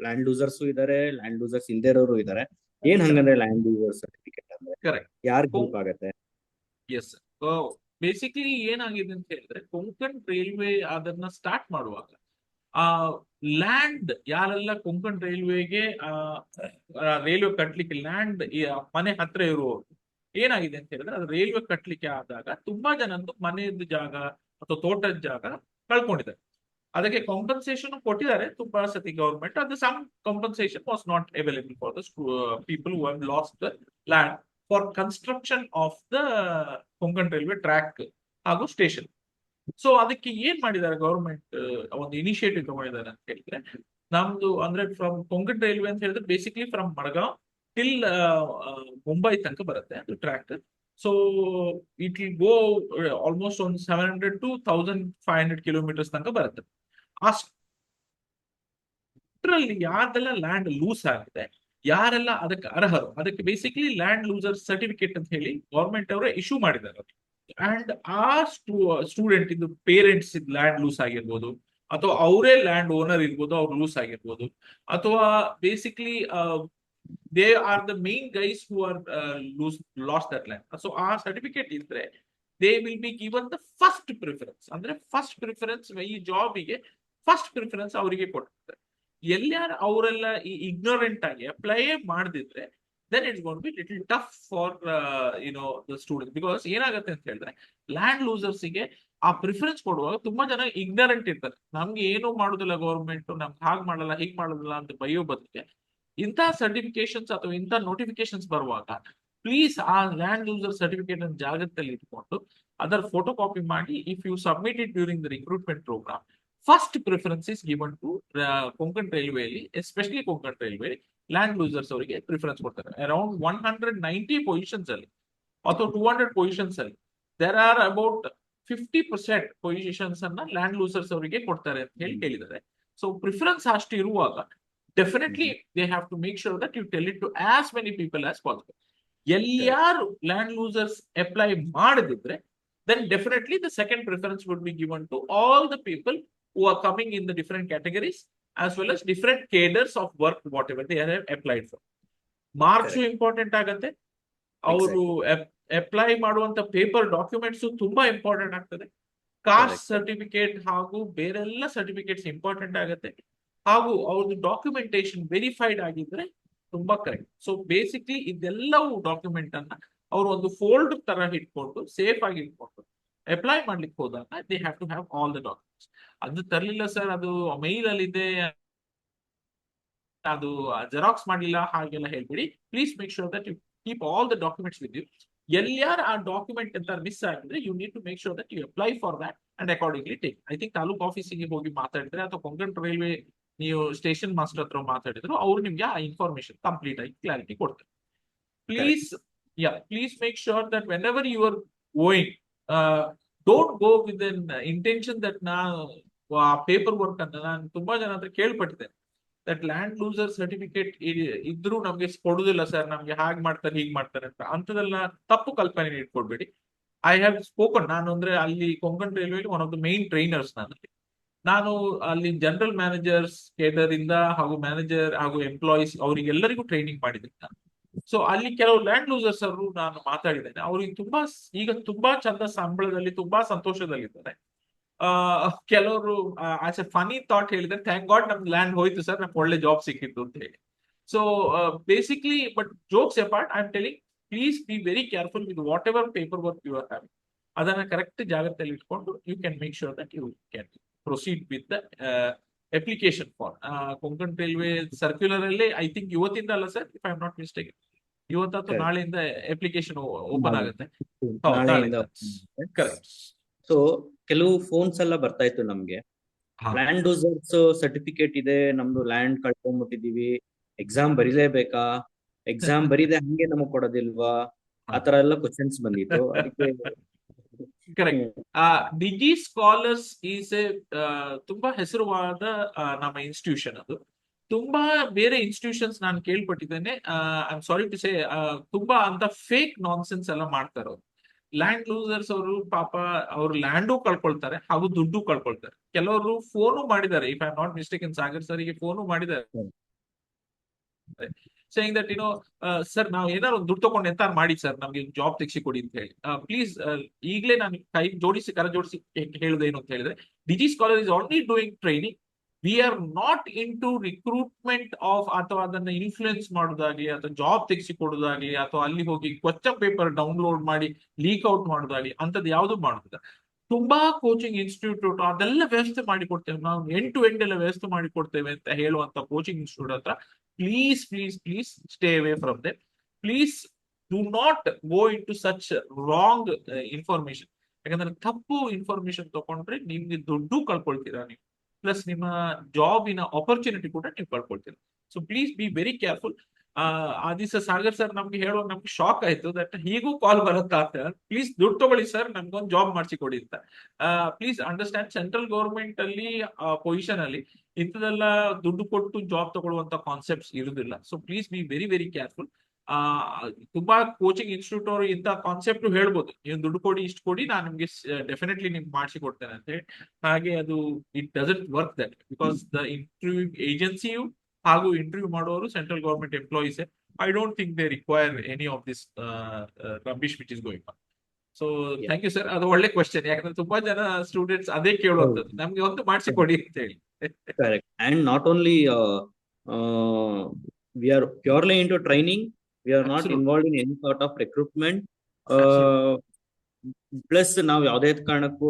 ಲ್ಯಾಂಡ್ ಲೂಸರ್ಸ್ ಇದಾರೆ, ಲ್ಯಾಂಡ್ ಲೂಸರ್ಸ್ ಇಲ್ದೇ ಇರೋರು ಇದಾರೆ. ಏನ್ ಹಂಗಂದ್ರೆ ಲ್ಯಾಂಡ್ ಲೂಸರ್ ಸರ್ಟಿಫಿಕೇಟ್ ಅಂದ್ರೆ ಕರೆಕ್ಟ್ ಯಾರಿಗೆ ಹೆಲ್ಪ್ ಆಗುತ್ತೆ? ಎಸ್, ಬೇಸಿಕಲಿ ಏನಾಗಿದೆ ಅಂತ ಹೇಳಿದ್ರೆ ಕೊಂಕಣ್ ರೈಲ್ವೆ ಅದನ್ನ ಸ್ಟಾರ್ಟ್ ಮಾಡುವಾಗ ಆ ಲ್ಯಾಂಡ್ ಯಾರೆಲ್ಲ ಕೊಂಕಣ್ ರೈಲ್ವೆಗೆ ರೈಲ್ವೆ ಕಟ್ಲಿಕ್ಕೆ ಲ್ಯಾಂಡ್ ಮನೆ ಹತ್ರ ಇರುವವರು ಏನಾಗಿದೆ ಅಂತ ಹೇಳಿದ್ರೆ ಅದು ರೈಲ್ವೆ ಕಟ್ಲಿಕ್ಕೆ ಆದಾಗ ತುಂಬಾ ಜನಂದು ಮನೆಯದ್ದು ಜಾಗ ಅಥವಾ ತೋಟದ ಜಾಗ ಕಳ್ಕೊಂಡಿದ್ದಾರೆ. ಅದಕ್ಕೆ ಕಾಂಪನ್ಸೇಷನ್ ಕೊಟ್ಟಿದ್ದಾರೆ ತುಂಬಾ ಸತಿ ಗವರ್ಮೆಂಟ್. ಅದು some compensation was not available for the people who have lost the land for construction of the Konkan railway track ಹಾಗೂ ಸ್ಟೇಷನ್. ಸೊ ಅದಕ್ಕೆ ಏನ್ ಮಾಡಿದ್ದಾರೆ ಗವರ್ಮೆಂಟ್, ಒಂದು ಇನಿಷಿಯೇಟಿವ್ ತಗೊಂಡಿದ್ದಾರೆ ಅಂತ ಹೇಳಿದ್ರೆ, ನಮ್ದು ಅಂದ್ರೆ ಫ್ರಮ್ ಕೊಂಕಣ್ ರೈಲ್ವೆ ಅಂತ ಹೇಳಿದ್ರೆ basically from Madgaon till Mumbai ತನಕ ಬರುತ್ತೆ ಅದು track. So it will go almost ಒಂದು 700 to 1500 ಕಿಲೋಮೀಟರ್ಸ್ ತನಕ ಬರುತ್ತೆ. ಲಿಟ್ರಲಿ ಯಾರ್ದೆಲ್ಲ ಲ್ಯಾಂಡ್ ಲೂಸ್ ಆಗಿದೆ, ಯಾರೆಲ್ಲ ಅದಕ್ಕೆ ಅರ್ಹರು, ಅದಕ್ಕೆ ಬೇಸಿಕ್ಲಿ ಲ್ಯಾಂಡ್ ಲೂಸರ್ ಸರ್ಟಿಫಿಕೇಟ್ ಅಂತ ಹೇಳಿ ಗೌರ್ಮೆಂಟ್ ಅವರೇ ಇಶ್ಯೂ ಮಾಡಿದ್ದಾರೆ. ಅಂಡ್ ಆ ಸ್ಟೂಡೆಂಟ್ ಇದು ಪೇರೆಂಟ್ಸ್ ಲ್ಯಾಂಡ್ ಲೂಸ್ ಆಗಿರ್ಬೋದು, ಅಥವಾ ಅವರೇ ಲ್ಯಾಂಡ್ ಓನರ್ ಇರ್ಬೋದು, ಅವ್ರು ಲೂಸ್ ಆಗಿರ್ಬೋದು, ಅಥವಾ basically they are the main guys who are last that land. So ಆ ಸರ್ಟಿಫಿಕೇಟ್ ಇದ್ರೆ they will be given the first preference. ಅಂದ್ರೆ ಫಸ್ಟ್ ಪ್ರಿಫರೆನ್ಸ್ ಈ ಜಾಬಿಗೆ ಫಸ್ಟ್ ಪ್ರಿಫರೆನ್ಸ್ ಅವರಿಗೆ ಕೊಡ್ತಾರೆ. ಎಲ್ಲಾರು ಅವರೆಲ್ಲ ಈ ಇಗ್ನೋರೆಂಟ್ ಆಗಿ ಅಪ್ಲೈ ಮಾಡದಿದ್ರೆ then it's gonna be little tough for the student. Because ಏನಾಗುತ್ತೆ ಅಂತ ಹೇಳಿದ್ರೆ ಲ್ಯಾಂಡ್ ಲೂಸರ್ಸ್ ಗೆ ಆ ಪ್ರಿಫರೆನ್ಸ್ ಕೊಡುವಾಗ ತುಂಬಾ ಜನ ಇಗ್ನರೆಂಟ್ ಇರ್ತಾರೆ. ನಮ್ಗೆ ಏನು ಮಾಡುದಿಲ್ಲ ಗೌರ್ಮೆಂಟ್, ನಮ್ಗೆ ಹಾಗೆ ಮಾಡಲ್ಲ ಹೀಗೆ ಮಾಡೋದಿಲ್ಲ ಅಂತ ಬೈಯೋ ಬದಲಿಗೆ ಇಂಥ ಸರ್ಟಿಫಿಕೇಶನ್ಸ್ ಅಥವಾ ಇಂಥ ನೋಟಿಫಿಕೇಶನ್ಸ್ ಬರುವಾಗ ಪ್ಲೀಸ್ ಆ ಲ್ಯಾಂಡ್ ಯೂಸರ್ ಸರ್ಟಿಫಿಕೇಟ್ ಅನ್ನು ಜಾಗ್ರತೆಯಲ್ಲಿ ಇಟ್ಕೊಂಡು ಅದರ ಫೋಟೋ ಕಾಪಿ ಮಾಡಿ, if you submit it during the recruitment programme, first preference is given to Konkan ರೈಲ್ವೆಯಲ್ಲಿ, especially Konkan railway land losers ಅವರಿಗೆ ಪ್ರಿಫರೆನ್ಸ್ ಕೊಡ್ತಾರೆ. ಅರೌಂಡ್ 190 ಪೊಸಿಷನ್ಸ್ ಅಲ್ಲಿ ಅಥವಾ 200 ಪೊಸಿಷನ್ಸ್ ಅಲ್ಲಿ ದೇರ್ ಆರ್ ಅಬೌಟ್ 50% ಪೊಸಿಷನ್ಸ್ ಅನ್ನ ಲ್ಯಾಂಡ್ ಲೂಸರ್ಸ್ ಅವರಿಗೆ ಕೊಡ್ತಾರೆ ಅಂತ ಹೇಳಿ ಹೇಳಿದ್ದಾರೆ. ಸೊ ಪ್ರಿಫರೆನ್ಸ್ ಅಷ್ಟು ಇರುವಾಗ definitely they have to make sure that you tell it to as many people as possible. ಎಲ್ಲಾರು ಲ್ಯಾಂಡ್ ಲೂಸರ್ಸ್ ಅಪ್ಲೈ ಮಾಡದಿದ್ರೆ then definitely the second preference would be given to all the people who are coming in the different categories as well as different cadres of work whatever they have applied for. Marks important ಆಗತ್ತೆ, ಅವರು apply ಮಾಡುವಂತ paper documents ತುಂಬಾ important ಆಗ್ತದೆ. Caste certificate ಹಾಗೂ ಬೇರೆಲ್ಲ certificates important ಆಗುತ್ತೆ, ಹಾಗೂ ಅವ್ರದ್ದು ಡಾಕ್ಯುಮೆಂಟೇಶನ್ ವೆರಿಫೈಡ್ ಆಗಿದ್ರೆ ತುಂಬಾ ಕರೆಕ್ಟ್. ಸೊ ಬೇಸಿಕ್ಲಿ ಇದೆಲ್ಲವೂ ಡಾಕ್ಯುಮೆಂಟ್ ಅನ್ನ ಅವರು ಒಂದು ಫೋಲ್ಡ್ ತರ ಇಟ್ಕೊಂಡು ಸೇಫ್ ಆಗಿ ಇಟ್ಕೊಂಡು ಅಪ್ಲೈ ಮಾಡ್ಲಿಕ್ಕೆ ಹೋದಾಗ they have to have all the documents. ಅದು ತರಲಿಲ್ಲ ಸರ್, ಅದು ಮೈಲ್ ಅಲ್ಲಿ ಇದೆ, ಅದು ಜೆರಾಕ್ಸ್ ಮಾಡಲಿಲ್ಲ ಹಾಗೆಲ್ಲ ಹೇಳ್ಬಿಡಿ. Please make sure that you keep all the documents with you. ಎಲ್ಲಾರು ಆ ಡಾಕ್ಯುಮೆಂಟ್ ಅಂತ ಮಿಸ್ ಆಗಿದ್ರೆ you need to make sure that you apply for that and accordingly take. I think taluk ಆಫೀಸಿಗೆ ಹೋಗಿ ಮಾತಾಡಿದ್ರೆ ಅಥವಾ ಕೊಂಕಣ್ ರೈಲ್ವೆ ನೀವು ಸ್ಟೇಷನ್ ಮಾಸ್ಟರ್ ಹತ್ರ ಮಾತಾಡಿದ್ರು ಅವ್ರು ನಿಮ್ಗೆ ಆ ಇನ್ಫಾರ್ಮೇಶನ್ ಕಂಪ್ಲೀಟ್ ಆಗಿ ಕ್ಲಾರಿಟಿ ಕೊಡ್ತಾರೆ. Please make sure that whenever you are going, don't go with an intention that paper work ಅಂತ ನಾನು ತುಂಬಾ ಜನ ಹತ್ರ ಕೇಳ್ಪಟ್ಟಿದ್ದೇನೆ. ದಟ್ ಲ್ಯಾಂಡ್ ಲೂಸರ್ ಸರ್ಟಿಫಿಕೇಟ್ ಇದ್ರೂ ನಮ್ಗೆ ಕೊಡುದಿಲ್ಲ ಸರ್, ನಮ್ಗೆ ಹಾಗೆ ಮಾಡ್ತಾರೆ ಹೀಗೆ ಮಾಡ್ತಾರೆ ಅಂತ ಅಂತದೆಲ್ಲ ತಪ್ಪು ಕಲ್ಪನೆ ಇಟ್ಕೊಡ್ಬೇಡಿ. ಐ ಹ್ಯಾವ್ ಸ್ಪೋಕನ್, ನಾನು ಅಂದ್ರೆ ಅಲ್ಲಿ ಕೊಂಕಣ್ ರೈಲ್ವೆಲಿ one of the main trainers ನಾನು ಅಲ್ಲಿ ಜನರಲ್ ಮ್ಯಾನೇಜರ್ಸ್ ಕೇಡರ್ ಇಂದ ಹಾಗೂ ಮ್ಯಾನೇಜರ್ ಹಾಗೂ ಎಂಪ್ಲಾಯೀಸ್ ಅವರಿಗೆಲ್ಲರಿಗೂ ಟ್ರೈನಿಂಗ್ ಮಾಡಿದ್ದೀನಿ ನಾನು. ಸೊ ಅಲ್ಲಿ ಕೆಲವು ಲ್ಯಾಂಡ್ ಲೂಸರ್ಸ್ ಅವರು ನಾನು ಮಾತಾಡಿದ್ದೇನೆ, ಅವ್ರಿಗೆ ಈಗ ತುಂಬಾ ಚಂದ ಸಂಬಳದಲ್ಲಿ ತುಂಬಾ ಸಂತೋಷದಲ್ಲಿದ್ದಾರೆ. ಕೆಲವರು ಆಸ್ ಎ ಫನಿ ಥಾಟ್ ಹೇಳಿದ್ರೆ, ಥ್ಯಾಂಕ್ ಗಾಡ್ ನಮ್ದು ಲ್ಯಾಂಡ್ ಹೋಯ್ತು ಸರ್, ನಮ್ಗೆ ಒಳ್ಳೆ ಜಾಬ್ ಸಿಕ್ಕಿತ್ತು ಅಂತ ಹೇಳಿ. So basically but jokes apart I am telling, please be very careful with whatever paperwork you are having. ಅದನ್ನ ಕರೆಕ್ಟ್ ಜಾಗ್ರತೆಯಲ್ಲಿ ಇಟ್ಕೊಂಡು you can make sure that you can proceed with the application for Konkan railway circular ಅಲ್ಲಿ. I think ಇವತ್ತಿಂದ ಅಲ್ಲ sir, if I am not mistake, ಇವತ್ತು ನಾಳೆಯಿಂದ application open ಆಗುತ್ತೆ. So ಕೆಲವು ಫೋನ್ಸ್ ಎಲ್ಲ ಬರ್ತಾ ಇತ್ತು ನಮ್ಗೆ, ಲ್ಯಾಂಡ್ ಯೂಸರ್ಸ್ ಸರ್ಟಿಫಿಕೇಟ್ ಇದೆ, ನಮ್ದು ಲ್ಯಾಂಡ್ ಕಳ್ಕೊಂಡ್ಬಿಟ್ಟಿದೀವಿ, ಎಕ್ಸಾಮ್ ಬರೀಲೇಬೇಕಾ, ಎಕ್ಸಾಮ್ ಬರೀದೆ ಹಂಗೆ ನಮಗ್ ಕೊಡೋದಿಲ್ವಾ, ಆತರ ಎಲ್ಲ ಕ್ವಶನ್ಸ್ ಬಂದಿತ್ತು. ಅದಕ್ಕೆ correct. Digi Scholars is a ತುಂಬಾ ಹೆಸರುವಾದ ನಮ್ಮ ಇನ್ಸ್ಟಿಟ್ಯೂಷನ್. ಅದು ತುಂಬಾ ಬೇರೆ ಇನ್ಸ್ಟಿಟ್ಯೂಷನ್ಸ್ ನಾನು ಕೇಳ್ಪಟ್ಟಿದ್ದೇನೆ, I am sorry to say, ತುಂಬಾ ಅಂತ ಫೇಕ್ ನಾನ್ಸೆನ್ಸ್ ಎಲ್ಲ ಮಾಡ್ತಾರೆ ಅವರು. ಲ್ಯಾಂಡ್ ಲೂಸರ್ಸ್ ಅವರು ಪಾಪ ಅವ್ರು ಲ್ಯಾಂಡು ಕಳ್ಕೊಳ್ತಾರೆ ಹಾಗೂ ದುಡ್ಡು ಕಳ್ಕೊಳ್ತಾರೆ. ಕೆಲವರು ಫೋನು ಮಾಡಿದ್ದಾರೆ, if I am not mistaken Sagar ಸರಿಗೆ ಫೋನು ಮಾಡಿದ್ದಾರೆ, ಸೇಯಿಂಗ್ ದಟ್ ಸರ್ ನಾವು ಏನಾದ್ರು ಒಂದು ದುಡ್ಡು ತಗೊಂಡು ಎಂತ ಮಾಡಿ ಸರ್ ನಮ್ಗೆ ಜಾಬ್ ತೆಗಿಸಿ ಕೊಡಿ ಅಂತ ಹೇಳಿ. ಪ್ಲೀಸ್ ಈಗಲೇ ನಾನು ಕೈ ಜೋಡಿಸಿ ಕರ ಜೋಡಿಸಿ ಹೇಳುದೇನು ಅಂತ ಹೇಳಿದ್ರೆ, Digi Scholar is already doing training. We are not into recruitment of ಅಥವಾ ಅದನ್ನ ಇನ್ಫ್ಲೂಯೆನ್ಸ್ ಮಾಡೋದಾಗ್ಲಿ ಅಥವಾ ಜಾಬ್ ತೆಗಿಸಿ ಕೊಡೋದಾಗ್ಲಿ ಅಥವಾ ಅಲ್ಲಿ ಹೋಗಿ ಕ್ವಶನ್ ಪೇಪರ್ ಡೌನ್ಲೋಡ್ ಮಾಡಿ ಲೀಕ್ ಔಟ್ ಮಾಡೋದಾಗ್ಲಿ ಅಂತದ್ದು ಯಾವ್ದು ಮಾಡೋದಿಲ್ಲ. ತುಂಬಾ ಕೋಚಿಂಗ್ ಇನ್ಸ್ಟಿಟ್ಯೂಟ್ ಅದೆಲ್ಲ ವ್ಯವಸ್ಥೆ ಮಾಡಿ ಕೊಡ್ತೇವೆ ನಾವು, ಎಂಡ್ ಟು ಎಂಡ್ ಎಲ್ಲ ವ್ಯವಸ್ಥೆ ಮಾಡಿ ಕೊಡ್ತೇವೆ ಅಂತ ಹೇಳುವಂತ ಕೋಚಿಂಗ್ ಇನ್ಸ್ಟಿಟ್ಯೂಟ್ ಹತ್ರ please please please stay away from them. Please do not go into such wrong information. ಯಾಕಂದ್ರೆ ತಪ್ಪು ಇನ್ಫಾರ್ಮೇಶನ್ ತಗೊಂಡ್ರೆ ನಿಮ್ಗೆ ದುಡ್ಡು ಕಳ್ಕೊಳ್ತೀರಾ ನೀವು, ಪ್ಲಸ್ ನಿಮ್ಮ ಜಾಬಿನ ಆಪರ್ಚುನಿಟಿ ಕೂಡ ನೀವು ಕಳ್ಕೊಳ್ತೀರಾ. So please be very careful. ಆ ದಿವಸ ಸಾಗರ್ ಸರ್ ನಮ್ಗೆ ಹೇಳುವಾಗ ನಮ್ಗೆ ಶಾಕ್ ಆಯ್ತು ದಟ್ ಹೀಗೂ ಕಾಲ್ ಬರುತ್ತಾ ಅಂತ. ಪ್ಲೀಸ್ ದುಡ್ಡು ತಗೊಳ್ಳಿ ಸರ್, ನಮ್ಗೊಂದು ಜಾಬ್ ಮಾಡಿಸಿ ಕೊಡಿ ಅಂತ. ಪ್ಲೀಸ್ ಅಂಡರ್ಸ್ಟ್ಯಾಂಡ್, ಸೆಂಟ್ರಲ್ ಗೌರ್ಮೆಂಟ್ ಅಲ್ಲಿ ಪೊಸಿಷನ್ ಅಲ್ಲಿ ಇಂಥದೆಲ್ಲ ದುಡ್ಡು ಕೊಟ್ಟು ಜಾಬ್ ತಗೊಳ್ಳುವಂತ ಕಾನ್ಸೆಪ್ಟ್ಸ್ ಇರುವುದಿಲ್ಲ. So please be very very careful. ಆ ತುಂಬಾ ಕೋಚಿಂಗ್ ಇನ್ಸ್ಟಿಟ್ಯೂಟ್ ಅವರು ಇಂಥ ಕಾನ್ಸೆಪ್ಟ್ ಹೇಳ್ಬೋದು, ನೀವು ದುಡ್ಡು ಕೊಡಿ ಇಷ್ಟು ಕೊಡಿ ನಾನು ನಿಮ್ಗೆ ಡೆಫಿನೆಟ್ಲಿ ನಿಮ್ಗೆ ಮಾಡಿಸಿ ಕೊಡ್ತೇನೆ ಅಂತ ಹೇಳಿ. ಹಾಗೆ ಅದು it doesn't work that, because the interview ಏಜೆನ್ಸಿಯು ಹಾಗೂ ಇಂಟರ್ವ್ಯೂ ಮಾಡೋರು central government employees. I don't think they require any of this rubbish which is going on. So thank you sir, ಅದು ಒಳ್ಳೆ ಕ್ವಶನ್. ಯಾಕಂದ್ರೆ ತುಂಬಾ ಜನ ಸ್ಟೂಡೆಂಟ್ಸ್ ಅದೇ ಕೇಳುವಂತದ್ದು, ನಮ್ಗೆ ಒಂದು ಮಾಡಿಸಿ ಕೊಡಿ ಅಂತ ಹೇಳಿ. Correct. And not only we are purely into training, we are not Absolutely. involved in any sort of recruitment. Absolutely. Plus ನಾವು ಯಾವುದೇ ಕಾರಣಕ್ಕೂ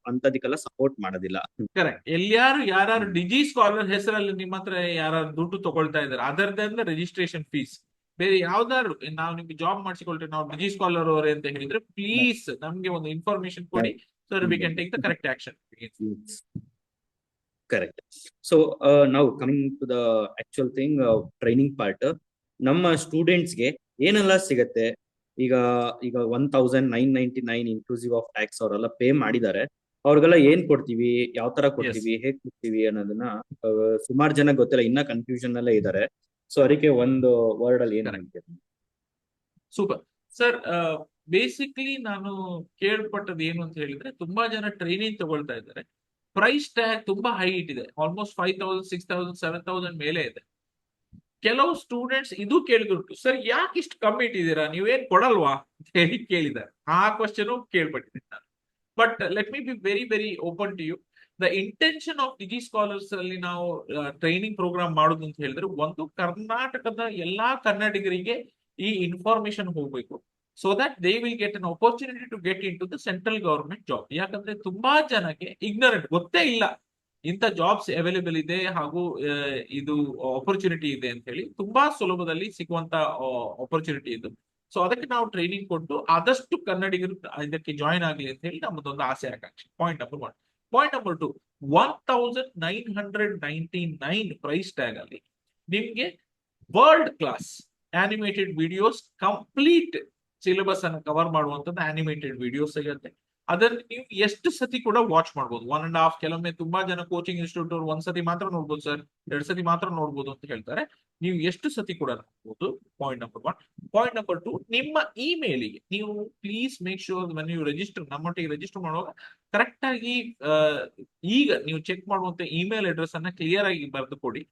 ಅಂತದಕ್ಕೆಲ್ಲ ಸಪೋರ್ಟ್ ಮಾಡೋದಿಲ್ಲ. ಕರೆಕ್ಟ್. ಯಾರು ಡಿಜಿ ಸ್ಕಾಲರ್ ಹೆಸರಲ್ಲಿ ನಿಮ್ಮ ಹತ್ರ ಯಾರು ದುಡ್ಡು ತಗೊಳ್ತಾ ಇದ್ದಾರೆ, other than the registration fees, ಬೇರೆ ಯಾವ್ದಾದ್ರು ನಾವು ನಿಮ್ಗೆ ಜಾಬ್ ಮಾಡಿಸಿಕೊಳ್ತೇವೆ ನಾವು ಡಿಜಿ ಸ್ಕಾಲರ್ ಅವರೇ ಅಂತ ಹೇಳಿದ್ರೆ ಪ್ಲೀಸ್ ನಮ್ಗೆ ಒಂದು ಇನ್ಫಾರ್ಮೇಶನ್ ಕೊಡಿ, so we can take the correct action. Correct. So ನಾವು coming to the actual thing, training part, ನಮ್ಮ ಸ್ಟೂಡೆಂಟ್ಸ್ಗೆ ಏನೆಲ್ಲ ಸಿಗತ್ತೆ ಈಗ 1999 ಇನ್ಕ್ಲೂಸಿವ್ ಆಫ್ ಟ್ಯಾಕ್ಸ್ ಅವರೆಲ್ಲ ಪೇ ಮಾಡಿದ್ದಾರೆ. ಅವ್ರಿಗೆಲ್ಲ ಏನ್ ಕೊಡ್ತೀವಿ, ಯಾವ ತರ ಕೊಡ್ತೀವಿ, ಹೇಗ್ ಕೊಡ್ತೀವಿ ಅನ್ನೋದನ್ನ ಸುಮಾರು ಜನ ಗೊತ್ತಿಲ್ಲ, ಇನ್ನ ಕನ್ಫ್ಯೂಷನ್ ಅಲ್ಲೇ ಇದ್ದಾರೆ. ಸೊ ಅದಕ್ಕೆ ಒಂದು ವರ್ಡ್ ಅಲ್ಲಿ ಏನ್ ಹೇಳ್ತೀವಿ? Super sir. ಬೇಸಿಕ್ಲಿ ನಾನು ಕೇಳ್ಪಟ್ಟದ್ದು ಏನು ಅಂತ ಹೇಳಿದ್ರೆ, ತುಂಬಾ ಜನ ಟ್ರೈನಿಂಗ್ ತಗೊಳ್ತಾ ಇದ್ದಾರೆ, ಪ್ರೈಸ್ ಟ್ಯಾಗ್ ತುಂಬಾ ಹೈ ಇಟ್ಟಿದೆ, ಆಲ್ಮೋಸ್ಟ್ 5000, 6000, 7000 ಮೇಲೆ ಇದೆ. ಕೆಲವು ಸ್ಟೂಡೆಂಟ್ಸ್ ಇದು ಕೇಳಿದ್ರು, ಸರ್ ಯಾಕೆ ಇಷ್ಟು ಕಮ್ಮಿ ಇಟ್ಟಿದ್ದೀರಾ, ನೀವೇನ್ ಕೊಡಲ್ವಾ ಅಂತ ಹೇಳಿ ಕೇಳಿದ್ದಾರೆ. ಆ ಕ್ವಶನ್ ಕೇಳ್ಪಟ್ಟಿದ್ದೀನಿ ನಾನು. But let me be very very open to you. The intention of Digi Scholars ಅಲ್ಲಿ ನಾವು ಟ್ರೈನಿಂಗ್ ಪ್ರೋಗ್ರಾಮ್ ಮಾಡುದು ಅಂತ ಹೇಳಿದ್ರೆ, ಒಂದು ಕರ್ನಾಟಕದ ಎಲ್ಲಾ ಕನ್ನಡಿಗರಿಗೆ ಈ ಇನ್ಫಾರ್ಮೇಶನ್ ಹೋಗ್ಬೇಕು, so that they will get an opportunity to get into the central government job. ಯಾಕಂದ್ರೆ ತುಂಬಾ ಜನಕ್ಕೆ ಇಗ್ನರೆಂಟ್, ಗೊತ್ತೇ ಇಲ್ಲ ಇಂಥ ಜಾಬ್ಸ್ ಅವೈಲೇಬಲ್ ಇದೆ ಹಾಗೂ ಇದು ಆಪರ್ಚುನಿಟಿ ಇದೆ ಅಂತ ಹೇಳಿ, ತುಂಬಾ ಸುಲಭದಲ್ಲಿ ಸಿಗುವಂತ ಆಪರ್ಚುನಿಟಿ ಇದು. ಸೊ ಅದಕ್ಕೆ ನಾವು ಟ್ರೈನಿಂಗ್ ಕೊಟ್ಟು ಆದಷ್ಟು ಕನ್ನಡಿಗರು ಇದಕ್ಕೆ ಜಾಯಿನ್ ಆಗಲಿ ಅಂತ ಹೇಳಿ ನಮ್ಮದೊಂದು ಆಸೆ ಆಕಾಂಕ್ಷೆ. Point number 1. Point number 2, 1999 price tag ಅಲ್ಲಿ ನಿಮ್ಗೆ world class animated videos, complete syllabus ಅನ್ನು ಕವರ್ ಮಾಡುವಂತದ್ದು ಆನಿಮೇಟೆಡ್ ವಿಡಿಯೋಸ್ ಸಿಗುತ್ತೆ. ಅದನ್ನ ನೀವು ಎಷ್ಟು ಸತಿ ಕೂಡ ವಾಚ್ ಮಾಡ್ಬೋದು, 1.5, ಕೆಲವೊಮ್ಮೆ ತುಂಬಾ ಜನ ಕೋಚಿಂಗ್ ಇನ್ಸ್ಟಿಟ್ಯೂಟ್ ಅವರು ಒಂದ್ಸತಿ ಮಾತ್ರ ನೋಡ್ಬೋದು ಸರ್, 2 ಸತಿ ಮಾತ್ರ ನೋಡ್ಬೋದು ಅಂತ ಹೇಳ್ತಾರೆ. ನೀವು ಎಷ್ಟು ಸತಿ ಕೂಡ ನೋಡ್ಬೋದು. Point number 1. ಪಾಯಿಂಟ್ ನಂಬರ್ 2, ನಿಮ್ಮ ಇಮೇಲಿಗೆ ನೀವು ಪ್ಲೀಸ್ ಮೇಕ್ ಶೂರ್ ನೀವು ರಿಜಿಸ್ಟರ್, ನಮ್ಮೊಟ್ಟಿಗೆ ರಿಜಿಸ್ಟರ್ ಮಾಡುವಾಗ ಕರೆಕ್ಟ್ ಆಗಿ ಈಗ ನೀವು ಚೆಕ್ ಮಾಡುವಂತ ಇಮೇಲ್ ಅಡ್ರೆಸ್ ಅನ್ನ ಕ್ಲಿಯರ್ ಆಗಿ ಬರೆದು ಕೊಡಿ,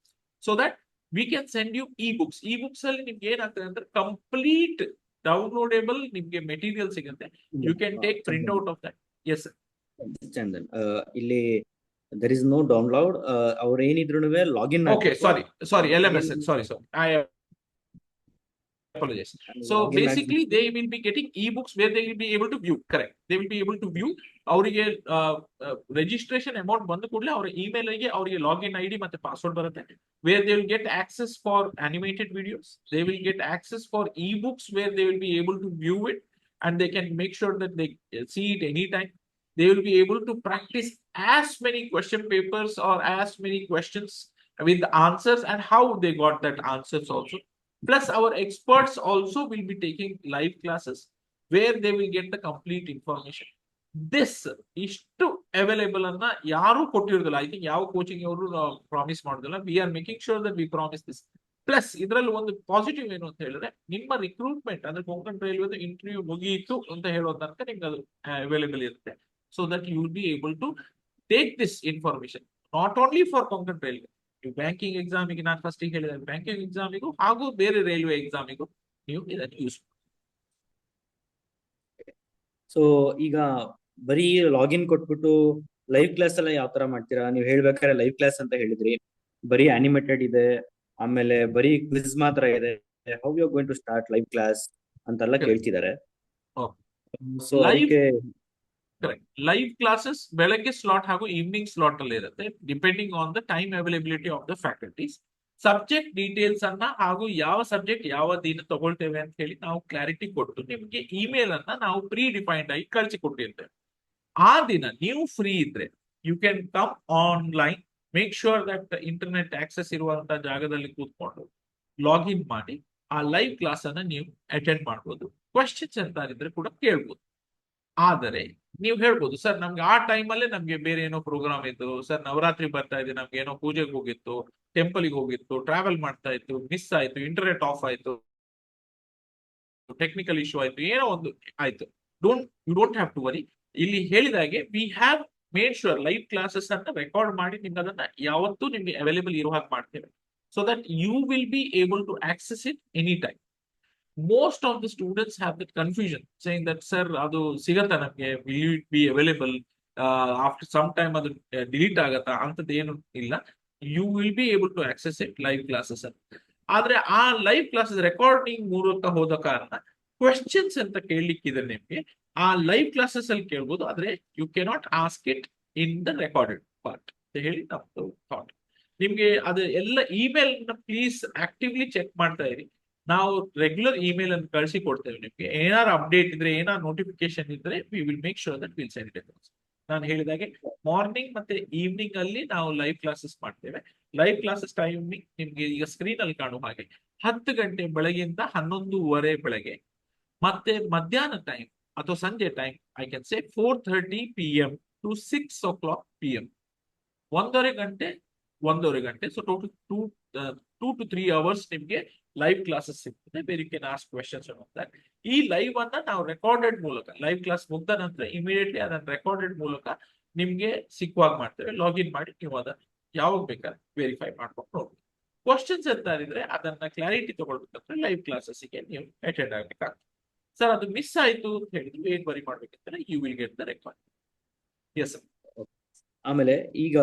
so that we can send you e books. E books ಅಲ್ಲಿ ನಿಮ್ಗೆ ಏನಾಗ್ತದೆ ಅಂದ್ರೆ ಕಂಪ್ಲೀಟ್ ಡೌನ್ಲೋಡೇಬಲ್ ನಿಮ್ಗೆ ಮೆಟೀರಿಯಲ್ ಸಿಗುತ್ತೆ. You can take print out of that. Yes sir. Chandan, ಇಲ್ಲಿ there is no download, ಅವ್ರು ಏನಿದ್ರು login. Okay, sorry LMS, sorry I apologize. So basically they will be getting e-books where they will be able to view. Correct, they will be able to view. ಅವರಿಗೆ registration amount ಬಂದ ಕೂಡಲೇ ಅವರ email ಗೆ ಅವರಿಗೆ login ID ಮತ್ತೆ password ಬರುತ್ತೆ, where they will get access for animated videos, they will get access for e-books where they will be able to view it and they can make sure that they see it anytime. They will be able to practice as many question papers or as many questions with the answers and how they got that answers also. Plus our experts also will be taking live classes where they will get the complete information. This ಇಷ್ಟು available ಅನ್ನ ಯಾರು ಕೊಟ್ಟಿರೋದಿಲ್ಲ. I think ಯಾವ coaching ಅವರು promise ಮಾಡೋದಿಲ್ಲ. We are making sure that we promise this. Plus ಇದರಲ್ಲಿ ಒಂದು positive ಏನು ಅಂತ ಹೇಳಿದ್ರೆ, ನಿಮ್ಮ ರಿಕ್ರೂಟ್ಮೆಂಟ್ ಅಂದ್ರೆ ಕೊಂಕಣ್ ರೈಲ್ವೆ ಇಂಟರ್ವ್ಯೂ ಮುಗಿಯಿತು ಅಂತ ಹೇಳೋ ತನಕ ನಿಮ್ಗೆ ಅದು ಅವೈಲೇಬಲ್ ಇರುತ್ತೆ, so that you will be able to take this information not only for Konkan Railway. ನೀವು ಬ್ಯಾಂಕಿಂಗ್ ಎಕ್ಸಾಮಿಗೆ ನಾನು ಫಸ್ಟ್ ಹೇಳಿದೆ, ಬ್ಯಾಂಕಿಂಗ್ ಎಕ್ಸಾಮಿಗೂ ಹಾಗೂ ಬೇರೆ ರೈಲ್ವೆ ಎಕ್ಸಾಮಿಗೂ ನೀವು ಇದನ್ನು ಯೂಸ್. ಸೊ ಈಗ ಬರೀ ಲಾಗಿನ್ ಕೊಟ್ಬಿಟ್ಟು ಲೈವ್ ಕ್ಲಾಸ್ ಎಲ್ಲ ಯಾವ ತರ ಮಾಡ್ತೀರಾ? ನೀವು ಹೇಳ್ಬೇಕಾದ್ರೆ ಲೈವ್ ಕ್ಲಾಸ್ ಅಂತ ಹೇಳಿದ್ರಿ, ಬರೀ ಅನಿಮೇಟೆಡ್ ಇದೆ, ಆಮೇಲೆ ಬರೀ ಕ್ವಿಜ್ ಮಾತ್ರ ಇದೆ, how you are going to start live class ಅಂತೆಲ್ಲ ಕೇಳ್ತಿದ್ದಾರೆ. ಸೊ ಅದಕ್ಕೆ ಕರೆಕ್ಟ್, ಲೈವ್ ಕ್ಲಾಸಸ್ ಬೆಳಗ್ಗೆ ಸ್ಲಾಟ್ ಹಾಗೂ ಈವ್ನಿಂಗ್ ಸ್ಲಾಟ್ ಅಲ್ಲಿ ಇರುತ್ತೆ, depending on the time availability of the faculties. Subject details ಅನ್ನ ಹಾಗೂ ಯಾವ ಸಬ್ಜೆಕ್ಟ್ ಯಾವ ದಿನ ತಗೊಳ್ತೇವೆ ಅಂತ ಹೇಳಿ ನಾವು ಕ್ಲಾರಿಟಿ ಕೊಟ್ಟು ನಿಮಗೆ ಇಮೇಲ್ ಅನ್ನ ನಾವು ಪ್ರೀ ಡಿಫೈನ್ಡ್ ಆಗಿ ಕಳಿಸಿಕೊಟ್ಟಿರ್ತೇವೆ. ಆ ದಿನ ನೀವು ಫ್ರೀ ಇದ್ರೆ you can come online, make sure that internet access ಇರುವಂತಹ ಜಾಗದಲ್ಲಿ ಕೂತ್ಕೊಂಡು ಲಾಗಿನ್ ಮಾಡಿ ಆ ಲೈವ್ ಕ್ಲಾಸ್ ಅನ್ನ ನೀವು ಅಟೆಂಡ್ ಮಾಡ್ಬೋದು. ಕ್ವೆಶ್ಚನ್ಸ್ ಅಂತ ಇದ್ರೆ ಕೂಡ ಕೇಳ್ಬೋದು. ಆದರೆ ನೀವು ಹೇಳ್ಬೋದು ಸರ್ ನಮ್ಗೆ ಆ ಟೈಮಲ್ಲೇ ನಮ್ಗೆ ಬೇರೆ ಏನೋ ಪ್ರೋಗ್ರಾಮ್ ಇತ್ತು ಸರ್, ನವರಾತ್ರಿ ಬರ್ತಾ ಇದೆ, ನಮ್ಗೆ ಏನೋ ಪೂಜೆಗೆ ಹೋಗಿತ್ತು, ಟೆಂಪಲ್ಗೆ ಹೋಗಿತ್ತು, ಟ್ರಾವೆಲ್ ಮಾಡ್ತಾ ಇತ್ತು, ಮಿಸ್ ಆಯ್ತು, ಇಂಟರ್ನೆಟ್ ಆಫ್ ಆಯ್ತು, ಟೆಕ್ನಿಕಲ್ ಇಶ್ಯೂ ಆಯ್ತು, ಏನೋ ಒಂದು ಆಯ್ತು. You don't have to worry. ಇಲ್ಲಿ ಹೇಳಿದಾಗೆ we have made sure live classes ಅನ್ನ ರೆಕಾರ್ಡ್ ಮಾಡಿ ನಿಮ್ಗೆ ಅದನ್ನ ಯಾವತ್ತೂ ನಿಮ್ಗೆ ಅವೈಲೇಬಲ್ ಇರೋ ಹಾಗೆ ಮಾಡ್ತೇವೆ, so that you will be able to access it any time. Most of the students have that confusion saying that sir ಅದು ಸಿಗತ್ತಾ ನಮ್ಗೆ, will it be available after some time ಅದು ಡಿಲೀಟ್ ಆಗತ್ತಾ ಅಂತದ್ದು ಏನು ಇಲ್ಲ. You will be able to access it live classes ಅಂತ. ಆದ್ರೆ ಆ ಲೈವ್ ಕ್ಲಾಸಸ್ ರೆಕಾರ್ಡಿಂಗ್ ಮೂಲಕ ಹೋದ ಕಾರಣ ಕ್ವೆಶ್ಚನ್ಸ್ ಅಂತ ಕೇಳಲಿಕ್ಕಿದೆ ನಿಮ್ಗೆ, ಆ ಲೈವ್ ಕ್ಲಾಸಸ್ ಅಲ್ಲಿ ಕೇಳ್ಬೋದು, ಆದ್ರೆ you cannot ask it in the recorded part ಅಂತ ಹೇಳಿ ನಮ್ದು ಥಾಟ್. ನಿಮ್ಗೆ ಅದು ಎಲ್ಲ ಇಮೇಲ್ ಪ್ಲೀಸ್ ಆಕ್ಟಿವ್ಲಿ ಚೆಕ್ ಮಾಡ್ತಾ ಇರಿ. ನಾವು ರೆಗ್ಯುಲರ್ ಇಮೇಲ್ ಅನ್ನು ಕಳಿಸಿ ಕೊಡ್ತೇವೆ ನಿಮ್ಗೆ. ಏನಾದ್ರು ಅಪ್ಡೇಟ್ ಇದ್ರೆ, ಏನಾದ್ರು ನೋಟಿಫಿಕೇಶನ್ ಇದ್ರೆ V will make sure that will send it. ನಾನು ಹೇಳಿದಾಗೆ ಮಾರ್ನಿಂಗ್ ಮತ್ತೆ ಈವ್ನಿಂಗ್ ಅಲ್ಲಿ ನಾವು ಲೈವ್ ಕ್ಲಾಸಸ್ ಮಾಡ್ತೇವೆ. ಲೈವ್ ಕ್ಲಾಸಸ್ ಟೈಮಿಂಗ್ ನಿಮ್ಗೆ ಈಗ ಸ್ಕ್ರೀನ್ ಅಲ್ಲಿ ಕಾಣುವ ಹಾಗೆ 10 ಗಂಟೆ ಬೆಳಗ್ಗೆಯಿಂದ 11:30 ಬೆಳಗ್ಗೆ, ಮತ್ತೆ ಮಧ್ಯಾಹ್ನ ಟೈಮ್ ಅಥವಾ ಸಂಜೆ time I can say 4:30 PM to 6 o'clock PM. 1.5 ಗಂಟೆ ಸೊ ಟೋಟಲ್ 2 to 3 hours ನಿಮ್ಗೆ ಲೈವ್ ಕ್ಲಾಸಸ್ ಸಿಗ್ತದೆ, where you can ask questions ಅಂತ. ಈ ಲೈವ್ ಅನ್ನ ನಾವು ರೆಕಾರ್ಡೆಡ್ ಮೂಲಕ, ಲೈವ್ ಕ್ಲಾಸ್ ಮುಗ್ದ ನಂತರ ಇಮಿಡಿಯೇಟ್ಲಿ ಅದನ್ನ ರೆಕಾರ್ಡೆಡ್ ಮೂಲಕ ನಿಮ್ಗೆ ಸಿಕ್ಕುವಾಗ ಮಾಡ್ತೇವೆ. ಲಾಗಿನ್ ಮಾಡಿ ನೀವು ಅದನ್ನ ಯಾವಾಗ ಬೇಕಾದ್ರೆ ವೆರಿಫೈ ಮಾಡ್ಕೊಂಡು ನೋಡ್ಬೋದು. ಕ್ವಶನ್ಸ್ ಅಂತ ಇದ್ರೆ ಅದನ್ನ ಕ್ಲಾರಿಟಿ ತಗೊಳ್ಬೇಕಂದ್ರೆ ಲೈವ್ ಕ್ಲಾಸಸ್ಗೆ ನೀವು ಅಟೆಂಡ್ ಆಗ್ಬೇಕಾಗ್ತದೆ. ಸರ್ ಅದು ಮಿಸ್ ಆಯ್ತು ಅಂತ ಹೇಳಿದ್ರು ಏನ್ ಬರಿ ಮಾಡ್ಬೇಕಂದ್ರೆ you will get the record. Yes sir. ಆಮೇಲೆ ಈಗ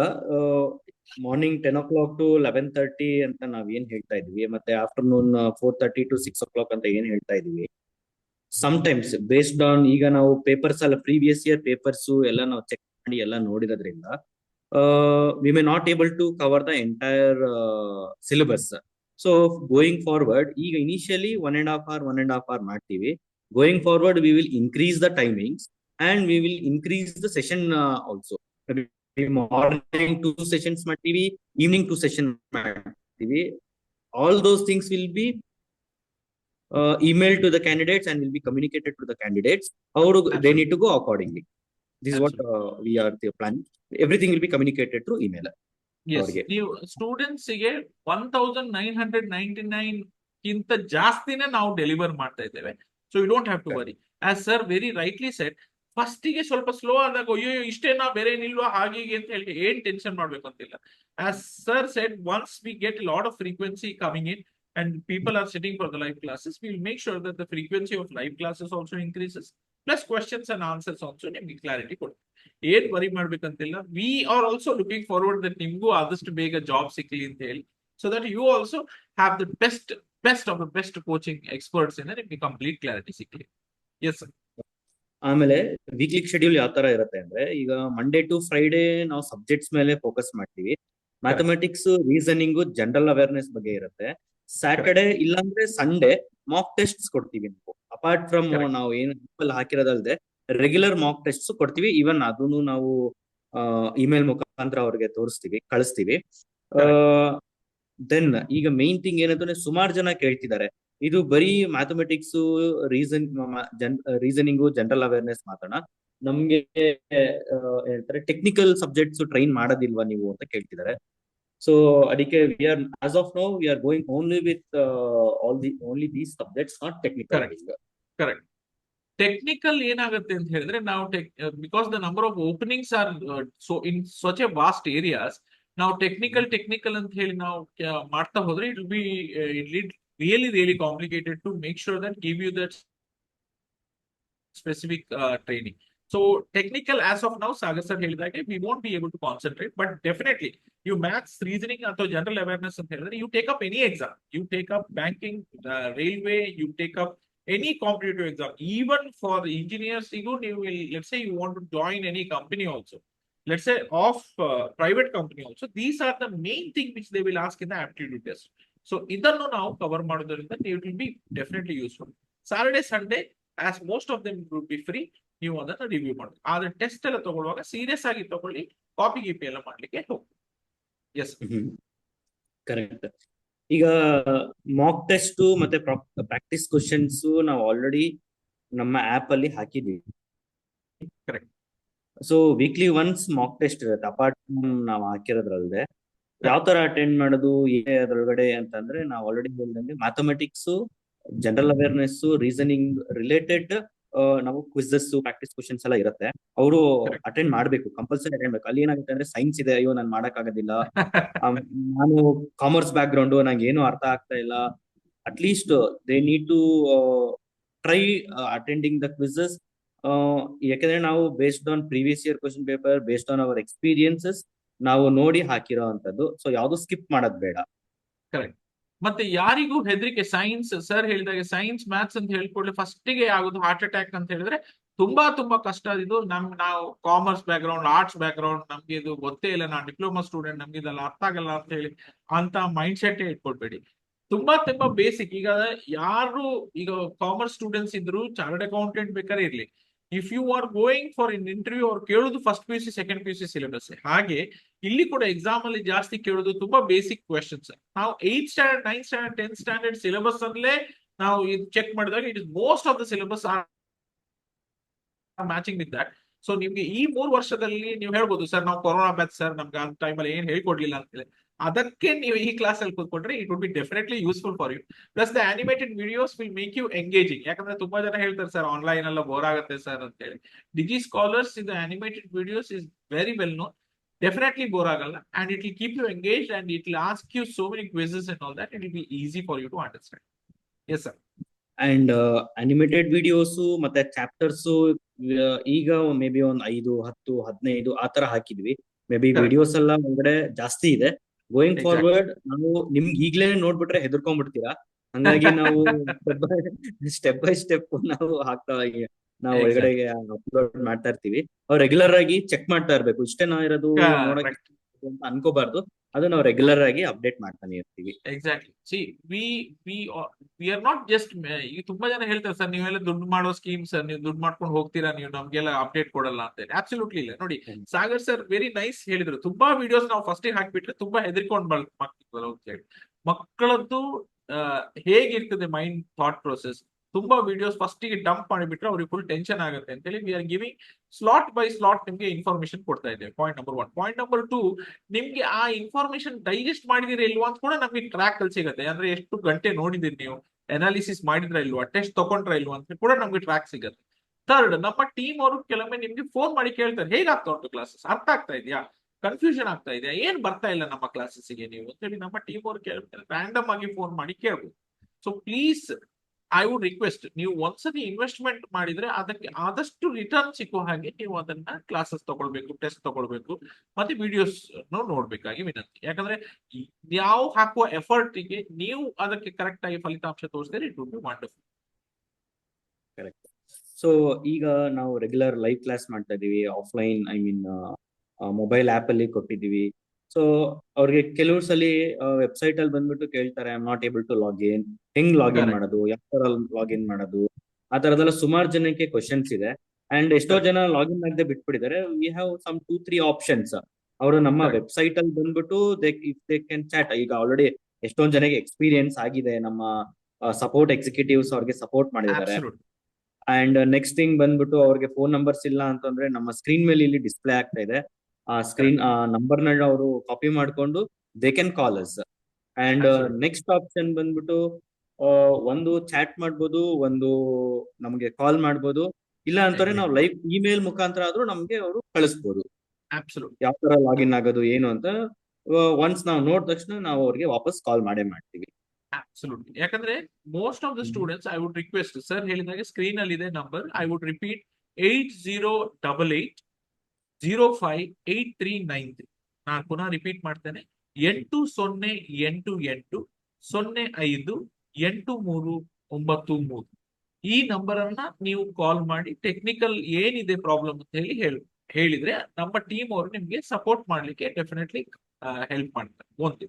ಮಾರ್ನಿಂಗ್ 10 o'clock to 11:30 ಅಂತ ನಾವ್ ಏನ್ ಹೇಳ್ತಾ ಇದೀವಿ, ಮತ್ತೆ ಆಫ್ಟರ್ನೂನ್ 4:30 to 6 o'clock ಅಂತ ಏನ್ ಹೇಳ್ತಾ ಇದೀವಿ, ಸಮ್ಟೈಮ್ಸ್ ಬೇಸ್ಡ್ ಆನ್ ಈಗ ನಾವು ಪೇಪರ್ಸ್ ಎಲ್ಲ ಪ್ರೀವಿಯಸ್ ಇಯರ್ ಪೇಪರ್ಸ್ ಎಲ್ಲ ನಾವು ಚೆಕ್ ಮಾಡಿ ಎಲ್ಲ ನೋಡಿರೋದ್ರಿಂದ we may not able to cover the entire syllabus. So going forward ಈಗ ಇನಿಷಿಯಲಿ 1.5 hour ಮಾಡ್ತೀವಿ. Going forward we will increase the timings and we will increase the session also. Morning 2 sessions ಮಾಡ್ತೀವಿ, evening 2 sessions ಮಾಡ್ತೀವಿ. All those things will be email to the candidates and will be communicated to the candidates. How do they need to go accordingly? This is what we are planning. Everything will be communicated through email. Yes, ನೀವು students ಗೆ 1999 ಗಿಂತ ಜಾಸ್ತಿನೇ ನಾವು deliver ಮಾಡ್ತಾ ಇದ್ದೇವೆ. So you don't have to worry. As sir very rightly said, ಫಸ್ಟಿಗೆ ಸ್ವಲ್ಪ slow ಆದಾಗ ಅಯ್ಯೋ ಇಷ್ಟೇನಾ ಬೇರೆ ಏನಿಲ್ವಾ ಹಾಗೆ ಅಂತ ಹೇಳಿ ಏನ್ ಟೆನ್ಷನ್ ಮಾಡ್ಬೇಕು ಅಂತಿಲ್ಲ. As sir shed, once we get lot off frequency coming in and people are sitting for the live classes, we will make sure that the frequency of live classes also increases, plus questions and answers also ನಿಮ್ಗೆ clarity ಕೊಡ್ತೀವಿ. ಏನ್ worry ಮಾಡ್ಬೇಕಂತಿಲ್ಲ. We are also looking forward that ನಿಮ್ಗೂ ಆದಷ್ಟು ಬೇಗ job ಸಿಕ್ಲಿ ಅಂತ ಹೇಳಿ, so that you also have the best of the best coaching experts ಇಂದ ನಿಮ್ಗೆ ಕಂಪ್ಲೀಟ್ ಕ್ಲಾರಿಟಿ ಸಿಕ್ಲಿ. Yes sir. ಆಮೇಲೆ ವೀಕ್ಲಿ ಶೆಡ್ಯೂಲ್ ಯಾವ ತರ ಇರುತ್ತೆ ಅಂದ್ರೆ, ಈಗ ಮಂಡೇ ಟು ಫ್ರೈಡೆ ನಾವು ಸಬ್ಜೆಕ್ಟ್ಸ್ ಮೇಲೆ ಫೋಕಸ್ ಮಾಡ್ತೀವಿ. ಮ್ಯಾಥಮೆಟಿಕ್ಸ್, ರೀಸನಿಂಗು, ಜನರಲ್ ಅವೇರ್ನೆಸ್ ಬಗ್ಗೆ ಇರುತ್ತೆ. ಸ್ಯಾಟರ್ಡೆ ಇಲ್ಲಾಂದ್ರೆ ಸಂಡೇ ಮಾಕ್ ಟೆಸ್ಟ್ಸ್ ಕೊಡ್ತೀವಿ ನಾವು. ಅಪಾರ್ಟ್ ಫ್ರಮ್ ನಾವು ಏನು ಹಾಕಿರೋದಲ್ದೆ ರೆಗ್ಯುಲರ್ ಮಾಕ್ ಟೆಸ್ಟ್ಸ್ ಕೊಡ್ತೀವಿ. ಈವನ್ ಅದನ್ನು ನಾವು ಇಮೇಲ್ ಮುಖಾಂತರ ಅವ್ರಿಗೆ ತೋರಿಸ್ತೀವಿ, ಕಳಿಸ್ತೀವಿ. ದೆನ್ ಈಗ ಮೇನ್ ಥಿಂಗ್ ಏನಂದ್ರೆ, ಸುಮಾರು ಜನ ಕೇಳ್ತಿದ್ದಾರೆ, ಇದು ಬರೀ ಮ್ಯಾಥಮೆಟಿಕ್ಸ್, ರೀಸನಿಂಗು, ಜನರಲ್ ಅವೇರ್ನೆಸ್ ಮಾತಾಡೋಣ, ನಮ್ಗೆ ಹೇಳ್ತಾರೆ ಟೆಕ್ನಿಕಲ್ ಸಬ್ಜೆಕ್ಟ್ಸ್ ಟ್ರೈನ್ ಮಾಡೋದಿಲ್ವಾ ನೀವು ಅಂತ ಕೇಳ್ತಿದ್ದಾರೆ. ಸೊ ಅದಕ್ಕೆ we are as of now we are going only with only these subjects, not technical. Correct. Technical ಏನಾಗುತ್ತೆ ಅಂತ ಹೇಳಿದ್ರೆ, ನಾವು because the number of openings are so in such a vast areas, ನಾವು technical ಅಂತ ಹೇಳಿ ನಾವು ಮಾಡ್ತಾ ಹೋದ್ರೆ it will be really complicated to make sure that give you that specific training. So technical as of now, Sagar sir ಹೇಳಿದಾಗೆ we won't be able to concentrate, but definitely you maths, reasoning ಅಥವಾ general awareness ಅಂತ ಹೇಳಿದ್ರೆ you take up any exam, you take up banking, railway, you take up any competitive exam, even for engineers, you will, let's say you want to join any company also, let's say of private company also, these are the main thing which they will ask in the aptitude test. So ಇದನ್ನು ನಾವು cover ಮಾಡೋದ್ರಿಂದ it will be definitely useful. Saturday, Sunday, as most of them will be free, ನೀವು ಅದನ್ನ review ಮಾಡಿ. ಆದ್ರೆ test ಎಲ್ಲ ತಗೊಳ್ಳುವಾಗ serious ಆಗಿ ತಗೊಳ್ಳಿ, ಕಾಪಿ ಗಿಪಿ ಎಲ್ಲ ಮಾಡ್ಲಿಕ್ಕೆ ಹೋಗಿ. Yes correct. ಈಗ ಮಾಕ್ ಟೆಸ್ಟ್ ಮತ್ತೆ ಪ್ರಾಕ್ಟೀಸ್ ಕ್ವಶನ್ಸ್ ನಾವು ಆಲ್ರೆಡಿ ನಮ್ಮ ಆಪ್ ಅಲ್ಲಿ ಹಾಕಿದೀವಿ. Correct. So weekly once mock test ಇರುತ್ತೆ ಅಪಾರ್ಟ್ ನಾವು ಹಾಕಿರೋದ್ರಲ್ಲದೆ. ಯಾವ ಕರೆಕ್ಟ್ ತರ ಅಟೆಂಡ್ ಮಾಡೋದು ಏನೇ ಅದ್ರೊಳಗಡೆ ಅಂತಂದ್ರೆ, ನಾವು ಆಲ್ರೆಡಿ ಹೇಳ್ದಂಗೆ mathematics, general awareness, reasoning related ನಾವು ಕ್ವಿಸಸ್, ಪ್ರಾಕ್ಟೀಸ್ ಕ್ವಶನ್ಸ್ ಎಲ್ಲ ಇರುತ್ತೆ. ಅವರು ಕರೆಕ್ಟ್ ಅಟೆಂಡ್ ಮಾಡ್ಬೇಕು, ಕಂಪಲ್ಸರಿ ಅಟೆಂಡ್ ಮಾಡ್ಬೇಕು. ಅಲ್ಲಿ ಏನಾಗುತ್ತೆ ಅಂದ್ರೆ ಸೈನ್ಸ್ ಇದೆ, ಅಯ್ಯೋ ನಾನು ಮಾಡಕ್ ಆಗೋದಿಲ್ಲ, ನಾನು ಕಾಮರ್ಸ್ ಬ್ಯಾಕ್ ಗ್ರೌಂಡ್, ನಂಗೆ ಏನು ಅರ್ಥ ಆಗ್ತಾ ಇಲ್ಲ. At least they need to try attending the quizzes. ಯಾಕಂದ್ರೆ ನಾವು based on previous year question paper, based on our experiences ನಾವು ನೋಡಿ ಹಾಕಿರೋ ಅಂತದ್ದು. ಸೊ ಯಾವ್ದು ಸ್ಕಿಪ್ ಮಾಡೋದ್ ಬೇಡ. ಕರೆಕ್ಟ್. ಮತ್ತೆ ಯಾರಿಗೂ ಹೆದರಿಕೆ, ಸೈನ್ಸ್ ಸರ್ ಹೇಳಿದಾಗೆ ಸೈನ್ಸ್ ಮ್ಯಾಥ್ಸ್ ಅಂತ ಹೇಳ್ಕೊಳ್ಳಿ ಫಸ್ಟಿಗೆ ಆಗೋದು ಹಾರ್ಟ್ ಅಟ್ಯಾಕ್ ಅಂತ ಹೇಳಿದ್ರೆ ತುಂಬಾ ತುಂಬಾ ಕಷ್ಟ. ಇದು ನಾವು commerce back ground, arts back ground, ನಮ್ಗೆ ಇದು ಗೊತ್ತೇ ಇಲ್ಲ, ನಾನು ಡಿಪ್ಲೊಮಾ ಸ್ಟೂಡೆಂಟ್, ನಮ್ಗೆ ಇದೆಲ್ಲ ಅರ್ಥ ಆಗಲ್ಲ ಅಂತ ಹೇಳಿ ಅಂತ ಮೈಂಡ್ ಸೆಟ್ ಇಟ್ಕೊಳ್ಬೇಡಿ. ತುಂಬಾ ತುಂಬಾ ಬೇಸಿಕ್. ಈಗ ಯಾರು ಈಗ ಕಾಮರ್ಸ್ ಸ್ಟೂಡೆಂಟ್ಸ್ ಇದ್ರು, ಚಾರ್ಟರ್ಡ್ ಅಕೌಂಟೆಂಟ್ ಬೇಕಾದ್ರೆ ಇರ್ಲಿ, if you are going for in interview, ಅವ್ರು ಕೇಳುದು first P U C second P U C syllabus. ಹಾಗೆ ಇಲ್ಲಿ ಕೂಡ ಎಕ್ಸಾಮ್ ಅಲ್ಲಿ ಜಾಸ್ತಿ ಕೇಳುದು ತುಂಬಾ ಬೇಸಿಕ್ ಕ್ವೆಶನ್ಸ್. ನಾವು 8th standard, 9th standard, 10th standard syllabus ಅಲ್ಲೇ ನಾವು ಇದು ಚೆಕ್ ಮಾಡಿದಾಗ it is most of the syllabus are matching with that. So ನಿಮ್ಗೆ ಈ 3 ವರ್ಷದಲ್ಲಿ ನೀವು ಹೇಳ್ಬೋದು ಸರ್ ನಾವು ಕೊರೋನಾ ಬ್ಯಾಚ್ ಸರ್, ನಮ್ಗೆ ಆ ಟೈಮಲ್ಲಿ ಏನ್ ಹೇಳ್ಕೊಡ್ಲಿಲ್ಲ ಅಂತ ಹೇಳಿ. ಅದಕ್ಕೆ ನೀವು ಈ ಕ್ಲಾಸ್ ಅಲ್ಲಿ ಕೂತ್ಕೊಂಡ್ರೆ it would be definitely useful for you. Plus the animated videos will make you engaging. ಯಾಕಂದ್ರೆ ತುಂಬಾ ಜನ ಹೇಳ್ತಾರೆ ಸರ್ ಆನ್ಲೈನ್ ಎಲ್ಲ ಬೋರ್ ಆಗುತ್ತೆ ಸರ್ ಅಂತ ಹೇಳಿ. ಡಿಜಿ ಸ್ಕಾಲರ್ಸ್ ಇದು animated videos is very well known. Definitely bore ಆಗಲ್ಲ, and it will keep you engaged, and it will ask you so many quizzes and all that. It will be easy for you to understand. Yes sir. And animated videos ಮತ್ತೆ chapters ಈಗ may be ಒಂದ್ 5, 10, 15 ಆ ತರ ಹಾಕಿದ್ವಿ. May be correct. Videos ಎಲ್ಲ ಒಳಗಡೆ ಜಾಸ್ತಿ ಇದೆ. Going exact. ಫಾರ್ವರ್ಡ್ ನಾವು ನಿಮ್ಗೆ ಈಗ್ಲೇ ನೋಡ್ಬಿಟ್ರೆ ಹೆದರ್ಕೊಂಡ್ಬಿಡ್ತೀರಾ. ಹಂಗಾಗಿ ನಾವು ಸ್ಟೆಪ್ ಬೈ ಸ್ಟೆಪ್ ನಾವು ನಾವು ಒಳಗಡೆ ಎಕ್ಸಾಕ್ಟ್. ಅಪ್ಲೋಡ್ ಮಾಡ್ತಾ ಇರ್ತೀವಿ. ಅವ್ರು ರೆಗ್ಯುಲರ್ ಆಗಿ ಚೆಕ್ ಮಾಡ್ತಾ ಇರ್ಬೇಕು. ಇಷ್ಟೇನಾ ಇರೋದು ನೋಡಕ್ ಕರೆಕ್ಟ್. ಅಂತ ಅನ್ಕೋಬಾರ್ದು. ಅದು ನಾವು ರೆಗ್ಯುಲರ್ ಆಗಿ ಅಪ್ಡೇಟ್ ಮಾಡ್ತಾನೆ ಇರ್ತೀವಿ. Exactly. See we we are not just, ಈಗ ತುಂಬಾ ಜನ ಹೇಳ್ತಾರೆ ಸರ್ ನೀವೆಲ್ಲ ದುಡ್ಡು ಮಾಡೋ ಸ್ಕೀಮ್ ಸರ್, ನೀವು ದುಡ್ಡು ಮಾಡ್ಕೊಂಡು ಹೋಗ್ತೀರಾ, ನೀವು ನಮ್ಗೆಲ್ಲ ಅಪ್ಡೇಟ್ ಕೊಡಲ್ಲ ಅಂತ ಹೇಳಿ. ಅಬ್ಸಲ್ಯೂಟ್ಲಿ ಇಲ್ಲ. ನೋಡಿ, ಸಾಗರ್ ಸರ್ ವೆರಿ ನೈಸ್ ಹೇಳಿದ್ರು. ತುಂಬಾ ವಿಡಿಯೋಸ್ ನಾವು ಫಸ್ಟ್ ಹಾಕ್ಬಿಟ್ರೆ ತುಂಬಾ ಹೆದರ್ಕೊಂಡು ಮಾಡ್ತಿದ್ವಲ್ಲ ಅಂತ ಹೇಳಿ. ಮಕ್ಕಳದ್ದು ಹೇಗಿರ್ತದೆ ಮೈಂಡ್ ಥಾಟ್ ಪ್ರೊಸೆಸ್, ತುಂಬಾ ವಿಡಿಯೋಸ್ ಫಸ್ಟ್ ಗೆ ಡಂಪ್ ಮಾಡಿಬಿಟ್ರೆ ಅವ್ರಿಗೆ ಫುಲ್ ಟೆನ್ಷನ್ ಆಗುತ್ತೆ ಅಂತ ಹೇಳಿ V are giving slot by slot ನಿಮ್ಗೆ ಇನ್ಫಾರ್ಮೇಶನ್ ಕೊಡ್ತಾ ಇದ್ದೇವೆ. Point number 1. ಪಾಯಿಂಟ್ ನಂಬರ್ 2, ನಿಮ್ಗೆ ಆ ಇನ್ಫಾರ್ಮೇಶನ್ ಡೈಜೆಸ್ಟ್ ಮಾಡಿದಿರ ಇಲ್ವಾ ಅಂತ ಕೂಡ ನಮ್ಗೆ ಟ್ರ್ಯಾಕ್ ಅಲ್ಲಿ ಸಿಗುತ್ತೆ. ಅಂದ್ರೆ ಎಷ್ಟು ಗಂಟೆ ನೋಡಿದಿರಿ ನೀವು, ಅನಾಲಿಸಿಸ್ ಮಾಡಿದ್ರ ಇಲ್ವಾ, ಟೆಸ್ಟ್ ತಗೊಂಡ್ರ ಇಲ್ವಾ ಅಂತ ಕೂಡ ನಮ್ಗೆ ಟ್ರ್ಯಾಕ್ ಸಿಗುತ್ತೆ. ಥರ್ಡ್, ನಮ್ಮ ಟೀಮ್ ಅವರು ಕೆಲವೊಮ್ಮೆ ನಿಮ್ಗೆ ಫೋನ್ ಮಾಡಿ ಕೇಳ್ತಾರೆ ಹೇಗಾಗ್ತಾ ಉಂಟು ಕ್ಲಾಸಸ್, ಅರ್ಥ ಆಗ್ತಾ ಇದೆಯಾ, ಕನ್ಫ್ಯೂಷನ್ ಆಗ್ತಾ ಇದೆಯಾ, ಏನ್ ಬರ್ತಾ ಇಲ್ಲ ನಮ್ಮ ಕ್ಲಾಸಸ್ಗೆ ನೀವು ಅಂತ ಹೇಳಿ ನಮ್ಮ ಟೀಮ್ ಅವರು ಕೇಳ್ತಾರೆ. ರ್ಯಾಂಡಮ್ ಆಗಿ ಫೋನ್ ಮಾಡಿ ಕೇಳ್ಬೋದು. So please, I would request, ನೀವು ಒಂದ್ಸತಿ ಇನ್ವೆಸ್ಟ್ಮೆಂಟ್ ಮಾಡಿದ್ರೆ ಅದಕ್ಕೆ ಆದಷ್ಟು ರಿಟರ್ನ್ ಸಿಕ್ಕೋ ಹಾಗೆ ನೀವು ಅದನ್ನ ಕ್ಲಾಸಸ್ ತಗೊಳ್ಬೇಕು, ಟೆಸ್ಟ್ ತಗೊಳ್ಬೇಕು, ಮತ್ತೆ ವಿಡಿಯೋಸ್ ನೋಡ್ಬೇಕಾಗಿ ವಿನಂತಿ. ಯಾಕಂದ್ರೆ ನಾವು ಹಾಕುವ ಎಫರ್ಟ್ ಗೆ ನೀವು ಅದಕ್ಕೆ ಕರೆಕ್ಟ್ ಆಗಿ ಫಲಿತಾಂಶ ತೋರಿಸಿದ್ರೆ it would be wonderful. Correct. So ಈಗ ನಾವು ರೆಗ್ಯುಲರ್ ಲೈವ್ ಕ್ಲಾಸ್ ಮಾಡ್ತಾ ಇದೀವಿ. Offline, I mean mobile app ಅಲ್ಲಿ ಕೊಟ್ಟಿದೀವಿ. ಸೊ ಅವ್ರಿಗೆ ಕೆಲವು ಸಲ ವೆಬ್ಸೈಟ್ ಅಲ್ಲಿ ಬಂದ್ಬಿಟ್ಟು ಕೇಳ್ತಾರೆ, I am not able to login, ಹೆಂಗ್ ಲಾಗಿನ್ ಕರೆಕ್ಟ್. ಮಾಡೋದು, ಯಾವ ತರ ಲಾಗಿನ್ ಮಾಡೋದು, ಆ ತರದೆಲ್ಲ ಸುಮಾರು ಜನಕ್ಕೆ ಕ್ವಶನ್ಸ್ ಇದೆ. ಅಂಡ್ ಎಷ್ಟೋ ಕರೆಕ್ಟ್. ಜನ ಲಾಗಿನ್ ಆಗದೆ ಬಿಟ್ಬಿಟ್ಟಿದ್ದಾರೆ. We have some 2-3 options. ಅವರು ನಮ್ಮ ಕರೆಕ್ಟ್. ವೆಬ್ಸೈಟ್ ಅಲ್ಲಿ ಬಂದ್ಬಿಟ್ಟು ಇಫ್ ದೇ ಕ್ಯಾನ್ ಚಾಟ್. ಈಗ ಆಲ್ರೆಡಿ ಎಷ್ಟೊಂದ್ ಜನಕ್ಕೆ ಎಕ್ಸ್ಪೀರಿಯನ್ಸ್ ಆಗಿದೆ. ನಮ್ಮ ಸಪೋರ್ಟ್ ಎಕ್ಸಿಕ್ಯೂಟಿವ್ಸ್ ಅವ್ರಿಗೆ ಸಪೋರ್ಟ್ ಮಾಡಿದ್ದಾರೆ. ಅಬ್ಸಲ್ಯೂಟ್. ಅಂಡ್ ನೆಕ್ಸ್ಟ್ ಥಿಂಗ್ ಬಂದ್ಬಿಟ್ಟು ಅವ್ರಿಗೆ ಫೋನ್ ನಂಬರ್ಸ್ ಇಲ್ಲ ಅಂತಂದ್ರೆ ನಮ್ಮ ಸ್ಕ್ರೀನ್ ಮೇಲೆ ಇಲ್ಲಿ ಡಿಸ್ಪ್ಲೇ ಆಗ್ತಾ ಇದೆ. ಆ ಸ್ಕ್ರೀನ್ ಕರೆಕ್ಟ್. ನಂಬರ್ ನ ಅವರು ಕಾಪಿ ಮಾಡ್ಕೊಂಡು they can call us. And absolute. Next option ಬಂದ್ಬಿಟ್ಟು ಒಂದು ಚಾಟ್ ಮಾಡ್ಬೋದು, ಒಂದು ನಮಗೆ ಕಾಲ್ ಮಾಡ್ಬೋದು. ಇಲ್ಲ ಅಂತಂದ್ರೆ ನಾವು ಲೈವ್ ಇಮೇಲ್ ಮುಖಾಂತರ ಆದ್ರೂ ನಮ್ಗೆ ಅವರು ಕಳಿಸ್ಬೋದು ಅಬ್ಸಲ್ಯೂಟ್. ಯಾವ ತರ ಲಾಗಿನ್ ಆಗೋದು ಏನು ಅಂತ. ಒನ್ಸ್ ನಾವು ನೋಡಿದ ತಕ್ಷಣ ನಾವು ಅವ್ರಿಗೆ ವಾಪಸ್ ಕಾಲ್ ಮಾಡೇ ಮಾಡ್ತೀವಿ. ಅಬ್ಸಲ್ಯೂಟ್ಲಿ. ಯಾಕಂದ್ರೆ most of the students, I would request sir ಹೇಳಿದಾಗೆ ಸ್ಕ್ರೀನ್ ಅಲ್ಲಿ ಇದೆ ನಂಬರ್, ಐ ವುಡ್ ರಿಪೀಟ್ 8088058393. ನಾನು ಪುನಃ ರಿಪೀಟ್ ಮಾಡ್ತೇನೆ, 8088058393. ಈ ನಂಬರ್ ಅನ್ನ ನೀವು ಕಾಲ್ ಮಾಡಿ ಟೆಕ್ನಿಕಲ್ ಏನಿದೆ ಪ್ರಾಬ್ಲಮ್ ಅಂತ ಹೇಳಿದ್ರೆ ನಮ್ಮ ಟೀಮ್ ಅವರು ನಿಮ್ಗೆ ಸಪೋರ್ಟ್ ಮಾಡ್ಲಿಕ್ಕೆ ಡೆಫಿನೆಟ್ಲಿ ಹೆಲ್ಪ್ ಮಾಡ್ತಾರೆ. ಒಂದು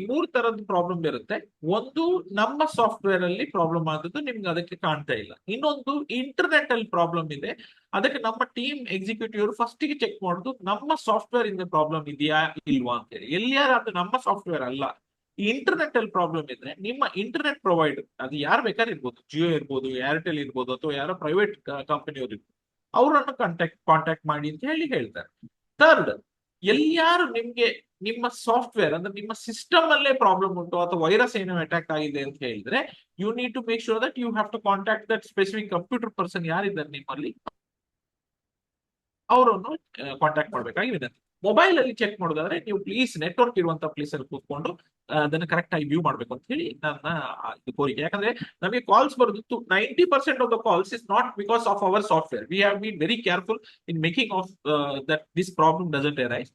ಮೂರ್ ತರದ ಪ್ರಾಬ್ಲಮ್ ಇರುತ್ತೆ. ಒಂದು, ನಮ್ಮ ಸಾಫ್ಟ್ವೇರ್ ಅಲ್ಲಿ ಪ್ರಾಬ್ಲಮ್ ಆದದ್ದು ನಿಮ್ಗೆ ಅದಕ್ಕೆ ಕಾಣ್ತಾ ಇಲ್ಲ. ಇನ್ನೊಂದು, ಇಂಟರ್ನೆಟ್ ಅಲ್ಲಿ ಪ್ರಾಬ್ಲಮ್ ಇದೆ. ಅದಕ್ಕೆ ನಮ್ಮ ಟೀಮ್ ಎಕ್ಸಿಕ್ಯೂಟಿವ್ ಫಸ್ಟ್ ಗೆ ಚೆಕ್ ಮಾಡುದು ನಮ್ಮ ಸಾಫ್ಟ್ವೇರ್ ಇಂದ ಪ್ರಾಬ್ಲಮ್ ಇದೆಯಾ ಇಲ್ವಾ ಅಂತ ಹೇಳಿ. ಎಲ್ಲಿಯಾರು ನಮ್ಮ ಸಾಫ್ಟ್ವೇರ್ ಅಲ್ಲ, ಇಂಟರ್ನೆಟ್ ಅಲ್ಲಿ ಪ್ರಾಬ್ಲಮ್ ಇದ್ರೆ ನಿಮ್ಮ ಇಂಟರ್ನೆಟ್ ಪ್ರೊವೈಡರ್, ಅದು ಯಾರು ಬೇಕಾದ್ರೆ ಇರ್ಬೋದು, ಜಿಯೋ ಇರ್ಬೋದು, ಏರ್ಟೆಲ್ ಇರ್ಬೋದು, ಅಥವಾ ಯಾರೋ ಪ್ರೈವೇಟ್ ಕಂಪನಿಯವರು ಇರ್ಬೋದು, ಅವರನ್ನು ಕಾಂಟ್ಯಾಕ್ಟ್ ಮಾಡಿ ಅಂತ ಹೇಳಿ ಹೇಳ್ತಾರೆ. ಥರ್ಡ್, ಎಲ್ಲಿಯಾರು ನಿಮ್ಗೆ ನಿಮ್ಮ ಸಾಫ್ಟ್ವೇರ್ ಅಂದ್ರೆ ನಿಮ್ಮ ಸಿಸ್ಟಮ್ ಅಲ್ಲೇ ಪ್ರಾಬ್ಲಮ್ ಉಂಟು ಅಥವಾ ವೈರಸ್ ಏನೋ ಅಟ್ಯಾಕ್ ಆಗಿದೆ ಅಂತ ಹೇಳಿದ್ರೆ, you need to make sure that you have to contact that specific computer person ಯಾರಿದ್ದಾರೆ ನಿಮ್ಮಲ್ಲಿ, ಅವರನ್ನು ಕಾಂಟ್ಯಾಕ್ಟ್ ಮಾಡಬೇಕಾಗಿ ವಿನಂತಿ. ಮೊಬೈಲ್ ಅಲ್ಲಿ ಚೆಕ್ ಮಾಡೋದಾದ್ರೆ ನೀವು ಪ್ಲೀಸ್ ನೆಟ್ವರ್ಕ್ ಇರುವಂತ ಪ್ಲೇಸ್ ಅಲ್ಲಿ ಕೂತ್ಕೊಂಡು ಅದನ್ನ ಕರೆಕ್ಟ್ ಆಗಿ ವ್ಯೂ ಮಾಡ್ಬೇಕು ಅಂತ ಹೇಳಿ ನನ್ನ ಕೋರಿಕೆ. ಯಾಕಂದ್ರೆ ನಮಗೆ ಕಾಲ್ಸ್ ಬರೋದು 90% of the calls is not because of our software. We have been very careful in making of that this problem doesn't arise.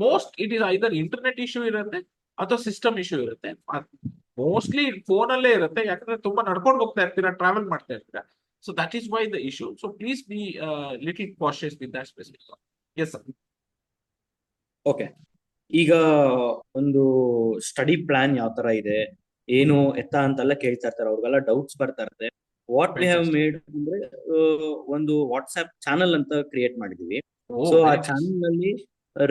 Most it is either internet issue ಇರುತ್ತೆ ಅಥವಾ ಸಿಸ್ಟಮ್ ಇಶ್ಯೂ ಇರುತ್ತೆ. Mostly phone ಅಲ್ಲೇ ಇರುತ್ತೆ, ಯಾಕಂದ್ರೆ ತುಂಬಾ ನಡ್ಕೊಂಡು ಹೋಗ್ತಾ ಇರ್ತೀರಾ, ಟ್ರಾವೆಲ್ ಮಾಡ್ತಾ ಇರ್ತೀರಾ. So that is why the issue. So please be little cautious with that specific one. Yes, sir. Okay, ಈಗ ಒಂದು ಸ್ಟಡಿ ಪ್ಲಾನ್ ಯಾವ ತರ ಇದೆ, ಏನು ಎತ್ತ ಅಂತೆಲ್ಲ ಕೇಳ್ತಾ ಇರ್ತಾರೆ, ಅವ್ರಿಗೆಲ್ಲ ಡೌಟ್ಸ್ ಬರ್ತಾ ಇರುತ್ತೆ. ವಾಟ್ ವಿ ಹ್ಯಾವ್ ಮೇಡ್ ಅಂದ್ರೆ ಒಂದು ವಾಟ್ಸ್ಆಪ್ ಚಾನಲ್ ಅಂತ ಕ್ರಿಯೇಟ್ ಮಾಡಿದೀವಿ. ಸೊ ಆ ಚಾನಲ್ ನಲ್ಲಿ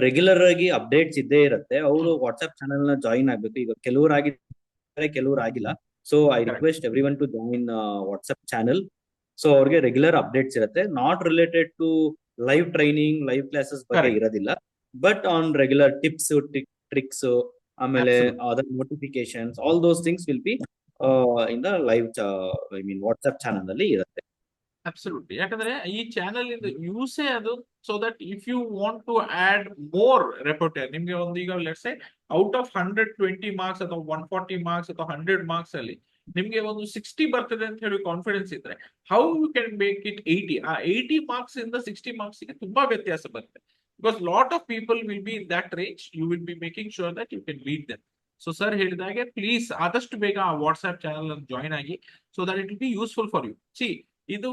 ರೆಗ್ಯುಲರ್ ಆಗಿ ಅಪ್ಡೇಟ್ಸ್ ಇದ್ದೇ ಇರುತ್ತೆ. ಅವರು ವಾಟ್ಸ್ಆಪ್ ಚಾನಲ್ ನ ಜಾಯಿನ್ ಆಗ್ಬೇಕು. ಈಗ ಕೆಲವರು ಆಗಿದ್ದಾರೆ, ಕೆಲವರು ಆಗಿಲ್ಲ. So I request everyone to join WhatsApp channel. So ಅವ್ರಿಗೆ ರೆಗ್ಯುಲರ್ ಅಪ್ಡೇಟ್ಸ್ ಇರುತ್ತೆ, not related to live training, live classes ಬಗ್ಗೆ ಇರೋದಿಲ್ಲ, but on regular tips, tricks, ಆಮೇಲೆ other notifications, all those things will be in the live I mean WhatsApp channel ಅಲ್ಲಿ ಇರುತ್ತೆ. Absolutely. ಯಾಕಂದ್ರೆ ಈ channel ಇಂದ ಯೂಸೇ ಅದು. So that if you want to add more reporter, ನಿಮ್ಗೆ ಒಂದು ಈಗ let's say out of 120 marks ಅಥವಾ 140 ಮಾರ್ಕ್ಸ್ ಅಥವಾ 100 ಮಾರ್ಕ್ಸ್ ಅಲ್ಲಿ ನಿಮ್ಗೆ ಒಂದು 60 ಬರ್ತದೆ ಅಂತ ಹೇಳಿ ಕಾನ್ಫಿಡೆನ್ಸ್ ಇದ್ರೆ, how you can make it 80? ಆ 80 ಮಾರ್ಕ್ಸ್ ಇಂದ 60 ಮಾರ್ಕ್ಸ್ ಗೆ ತುಂಬಾ ವ್ಯತ್ಯಾಸ ಬರುತ್ತೆ. Because lot of people will be in that range. You will be making sure that you can beat them. So sir ಹೇಳಿದಾಗೆ ಪ್ಲೀಸ್ ಆದಷ್ಟು ಬೇಗ ಆ ವಾಟ್ಸ್ಆಪ್ ಚಾನಲ್ ಅನ್ನು ಜಾಯಿನ್ ಆಗಿ, so that it will be useful for you. See, ಇದು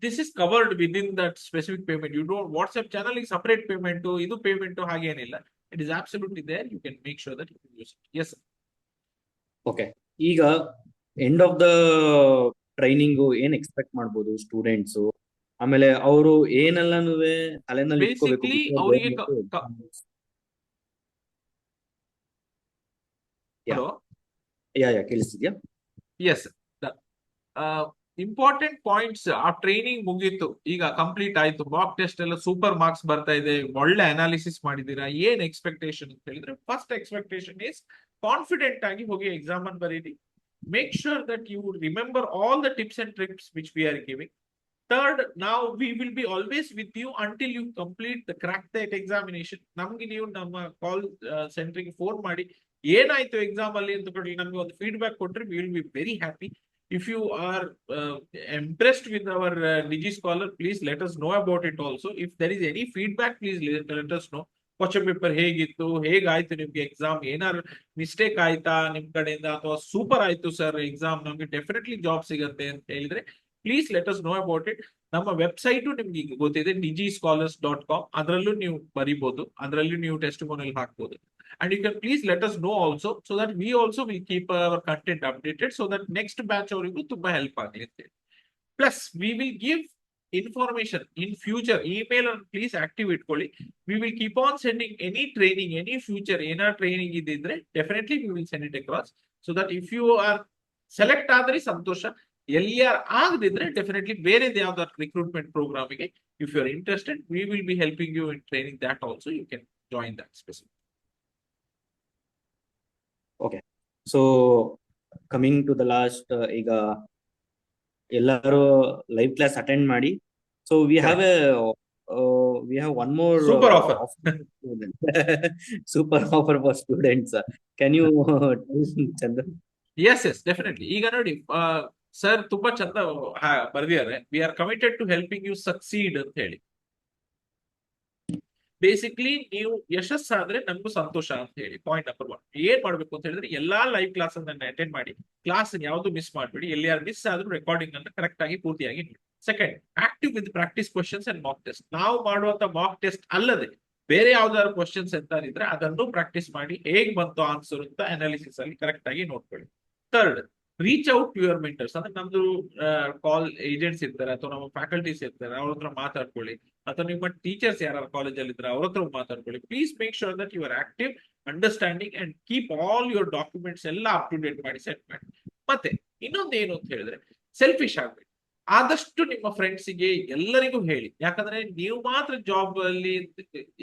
this is covered with in that specific payment. You don't WhatsApp channel ಗೆ separate payment, ಇದು payment ಹಾಗೇನಿಲ್ಲ. It is absolutely there. You can make sure that you can use it. Yes. Okay, ಈಗ end of the training ಏನ್ expect ಮಾಡ್ಬೋದು students? ಆಮೇಲೆ ಅವರು ಏನೆಲ್ಲಾನು ತಲೆನಲ್ಲಿ ಇಟ್ಕೋಬೇಕು? ಬೇಸಿಕ್ಲಿ ಅವರಿಗೆ ಕೇಳಿಸ್ತಿದ್ಯಾ? ಎಸ್. Important points. ಆ ಟ್ರೈನಿಂಗ್ ಮುಗೀತು, ಈಗ ಕಂಪ್ಲೀಟ್ ಆಯ್ತು, ಮಾಕ್ ಟೆಸ್ಟ್ ಎಲ್ಲ ಸೂಪರ್ ಮಾರ್ಕ್ಸ್ ಬರ್ತಾ ಇದೆ, ಒಳ್ಳೆ ಅನಾಲಿಸಿಸ್ ಮಾಡಿದೀರಾ, ಏನ್ ಎಕ್ಸ್ಪೆಕ್ಟೇಷನ್ ಅಂತ ಹೇಳಿದ್ರೆ, ಫಸ್ಟ್ ಎಕ್ಸ್ಪೆಕ್ಟೇಷನ್ ಇಸ್ ಕಾನ್ಫಿಡೆಂಟ್ ಆಗಿ ಹೋಗಿ ಎಕ್ಸಾಮ್ ಅನ್ನು ಬರೀರಿ. Make sure that you remember all the tips and tricks which we are giving. Third, now we will be always with you until you complete the crack that examination. ನಮ್ಗೆ ನೀವು ನಮ್ಮ ಕಾಲ್ ಸೆಂಟರ್ಗೆ phone ಮಾಡಿ ಏನಾಯ್ತು exam ಅಲ್ಲಿ ಅಂತ ಕೊಡಿ, ನಮ್ಗೆ ಒಂದು ಫೀಡ್ಬ್ಯಾಕ್ ಕೊಟ್ರೆ we will be very happy. If you are impressed with our DigiScholar, please let us know about it also. If there is any feedback, please let us know. Question paper ಹೇಗಿತ್ತು, ಹೇಗಾಯ್ತು ನಿಮ್ಗೆ exam, ಏನಾದ್ರು mistake ಆಯ್ತಾ ನಿಮ್ ಕಡೆಯಿಂದ, ಅಥವಾ super ಆಯ್ತು sir exam, ನಮ್ಗೆ ಡೆಫಿನೆಟ್ಲಿ ಜಾಬ್ ಸಿಗತ್ತೆ ಅಂತ ಹೇಳಿದ್ರೆ please let us know about it. ನಮ್ಮ ವೆಬ್ಸೈಟು ನಿಮ್ಗೆ ಈಗ ಗೊತ್ತಿದೆ, digischolars.com. ಅದರಲ್ಲೂ ನೀವು ಬರೀಬಹುದು, ಅದರಲ್ಲೂ ನೀವು ಟೆಸ್ಟಿಮೋನಿಯಲ್ ಹಾಕ್ಬೋದು. And you can please let us know also, so that we also will keep our content updated, so that next batch ಅವರಿಗೂ ತುಂಬಾ ಹೆಲ್ಪ್ ಆಗಲಿ ಅಂತ ಹೇಳಿ. Plus we will give information in future. Email and please active ಇಟ್ಕೊಳ್ಳಿ. We will keep on sending any training, any future ಏನಾರ training ಇದ್ದಿದ್ರೆ definitely we will send it across, so that if you are select ಆದ್ರೆ ಸಂತೋಷ, ಎಲ್ಲಿಯಾರ್ ಆಗದಿದ್ರೆ definitely ಬೇರೆದು ಯಾವ್ದಾದ್ರು recruitment ಪ್ರೋಗ್ರಾಮಿಗೆ if you are interested, we will be helping you in training that also. You can join that specific. Okay, so coming to the last, ಈಗ ಎಲ್ಲರೂ live class attend ಮಾಡಿ. So we have one more super offer. Super offer for students. Can you Chandan? Yes, definitely. ಈಗ ನೋಡಿ sir ತುಂಬಾ ಚಂದ ಬರ್ದಿದ್ದಾರೆ. We are committed to helping you succeed ಅಂತ ಹೇಳಿ. ಬೇಸಿಕ್ಲಿ ನೀವು ಯಶಸ್ಸಾದ್ರೆ ನಮಗೂ ಸಂತೋಷ ಅಂತ ಹೇಳಿ ಪಾಯಿಂಟ್ ನಂಬರ್ 1. ಏನ್ ಮಾಡ್ಬೇಕು ಅಂತ ಹೇಳಿದ್ರೆ, ಎಲ್ಲಾ ಲೈವ್ ಕ್ಲಾಸ್ ಅನ್ನ ಅಟೆಂಡ್ ಮಾಡಿ, ಕ್ಲಾಸ್ ಯಾವ್ದು ಮಿಸ್ ಮಾಡ್ಬೇಡಿ. ಎಲ್ಲಿ ಯಾರು ಮಿಸ್ ಆದ್ರೂ ರೆಕಾರ್ಡಿಂಗ್ ಅನ್ನ ಕರೆಕ್ಟ್ ಆಗಿ ಪೂರ್ತಿಯಾಗಿ ನೋಡಿ. Second, active with practice questions and mock test. ನಾವು ಮಾಡುವಂತ ಮಾಕ್ ಟೆಸ್ಟ್ ಅಲ್ಲದೆ ಬೇರೆ ಯಾವ್ದಾದ್ರು ಕ್ವಶನ್ಸ್ ಅಂತ ಇದ್ರೆ ಅದನ್ನು ಪ್ರಾಕ್ಟೀಸ್ ಮಾಡಿ, ಹೇಗ್ ಬಂತು ಆನ್ಸರ್ ಅಂತ ಅನಾಲಿಸಿಸ್ ಅಲ್ಲಿ ಕರೆಕ್ಟ್ ಆಗಿ ನೋಡ್ಕೊಳ್ಳಿ. Third, reach out to your mentors. ಅಂದ್ರೆ ನಮ್ದು ಕಾಲ್ ಏಜೆಂಟ್ಸ್ ಇರ್ತಾರೆ ಅಥವಾ ನಮ್ಮ ಫ್ಯಾಕಲ್ಟೀಸ್ ಇರ್ತಾರೆ, ಅವ್ರ ಹತ್ರ ಮಾತಾಡ್ಕೊಳ್ಳಿ, ಅಥವಾ ನಿಮ್ಮ ಟೀಚರ್ಸ್ ಯಾರು ಕಾಲೇಜಲ್ಲಿ ಇದ್ರೆ ಅವ್ರ ಹತ್ರ ಮಾತಾಡ್ಕೊಳ್ಳಿ. Please make sure that you are active, understanding and keep all your documents ಎಲ್ಲ ಅಪ್ ಟು ಡೇಟ್ ಮಾಡಿ ಸೆಟ್ ಮಾಡಿ. ಮತ್ತೆ ಇನ್ನೊಂದು ಏನು ಅಂತ ಹೇಳಿದ್ರೆ, ಸೆಲ್ಫಿಶ್ ಆಗ್ಬೇಕು. ಆದಷ್ಟು ನಿಮ್ಮ ಫ್ರೆಂಡ್ಸಿಗೆ ಎಲ್ಲರಿಗೂ ಹೇಳಿ. ಯಾಕಂದ್ರೆ ನೀವು ಮಾತ್ರ ಜಾಬ್ ಅಲ್ಲಿ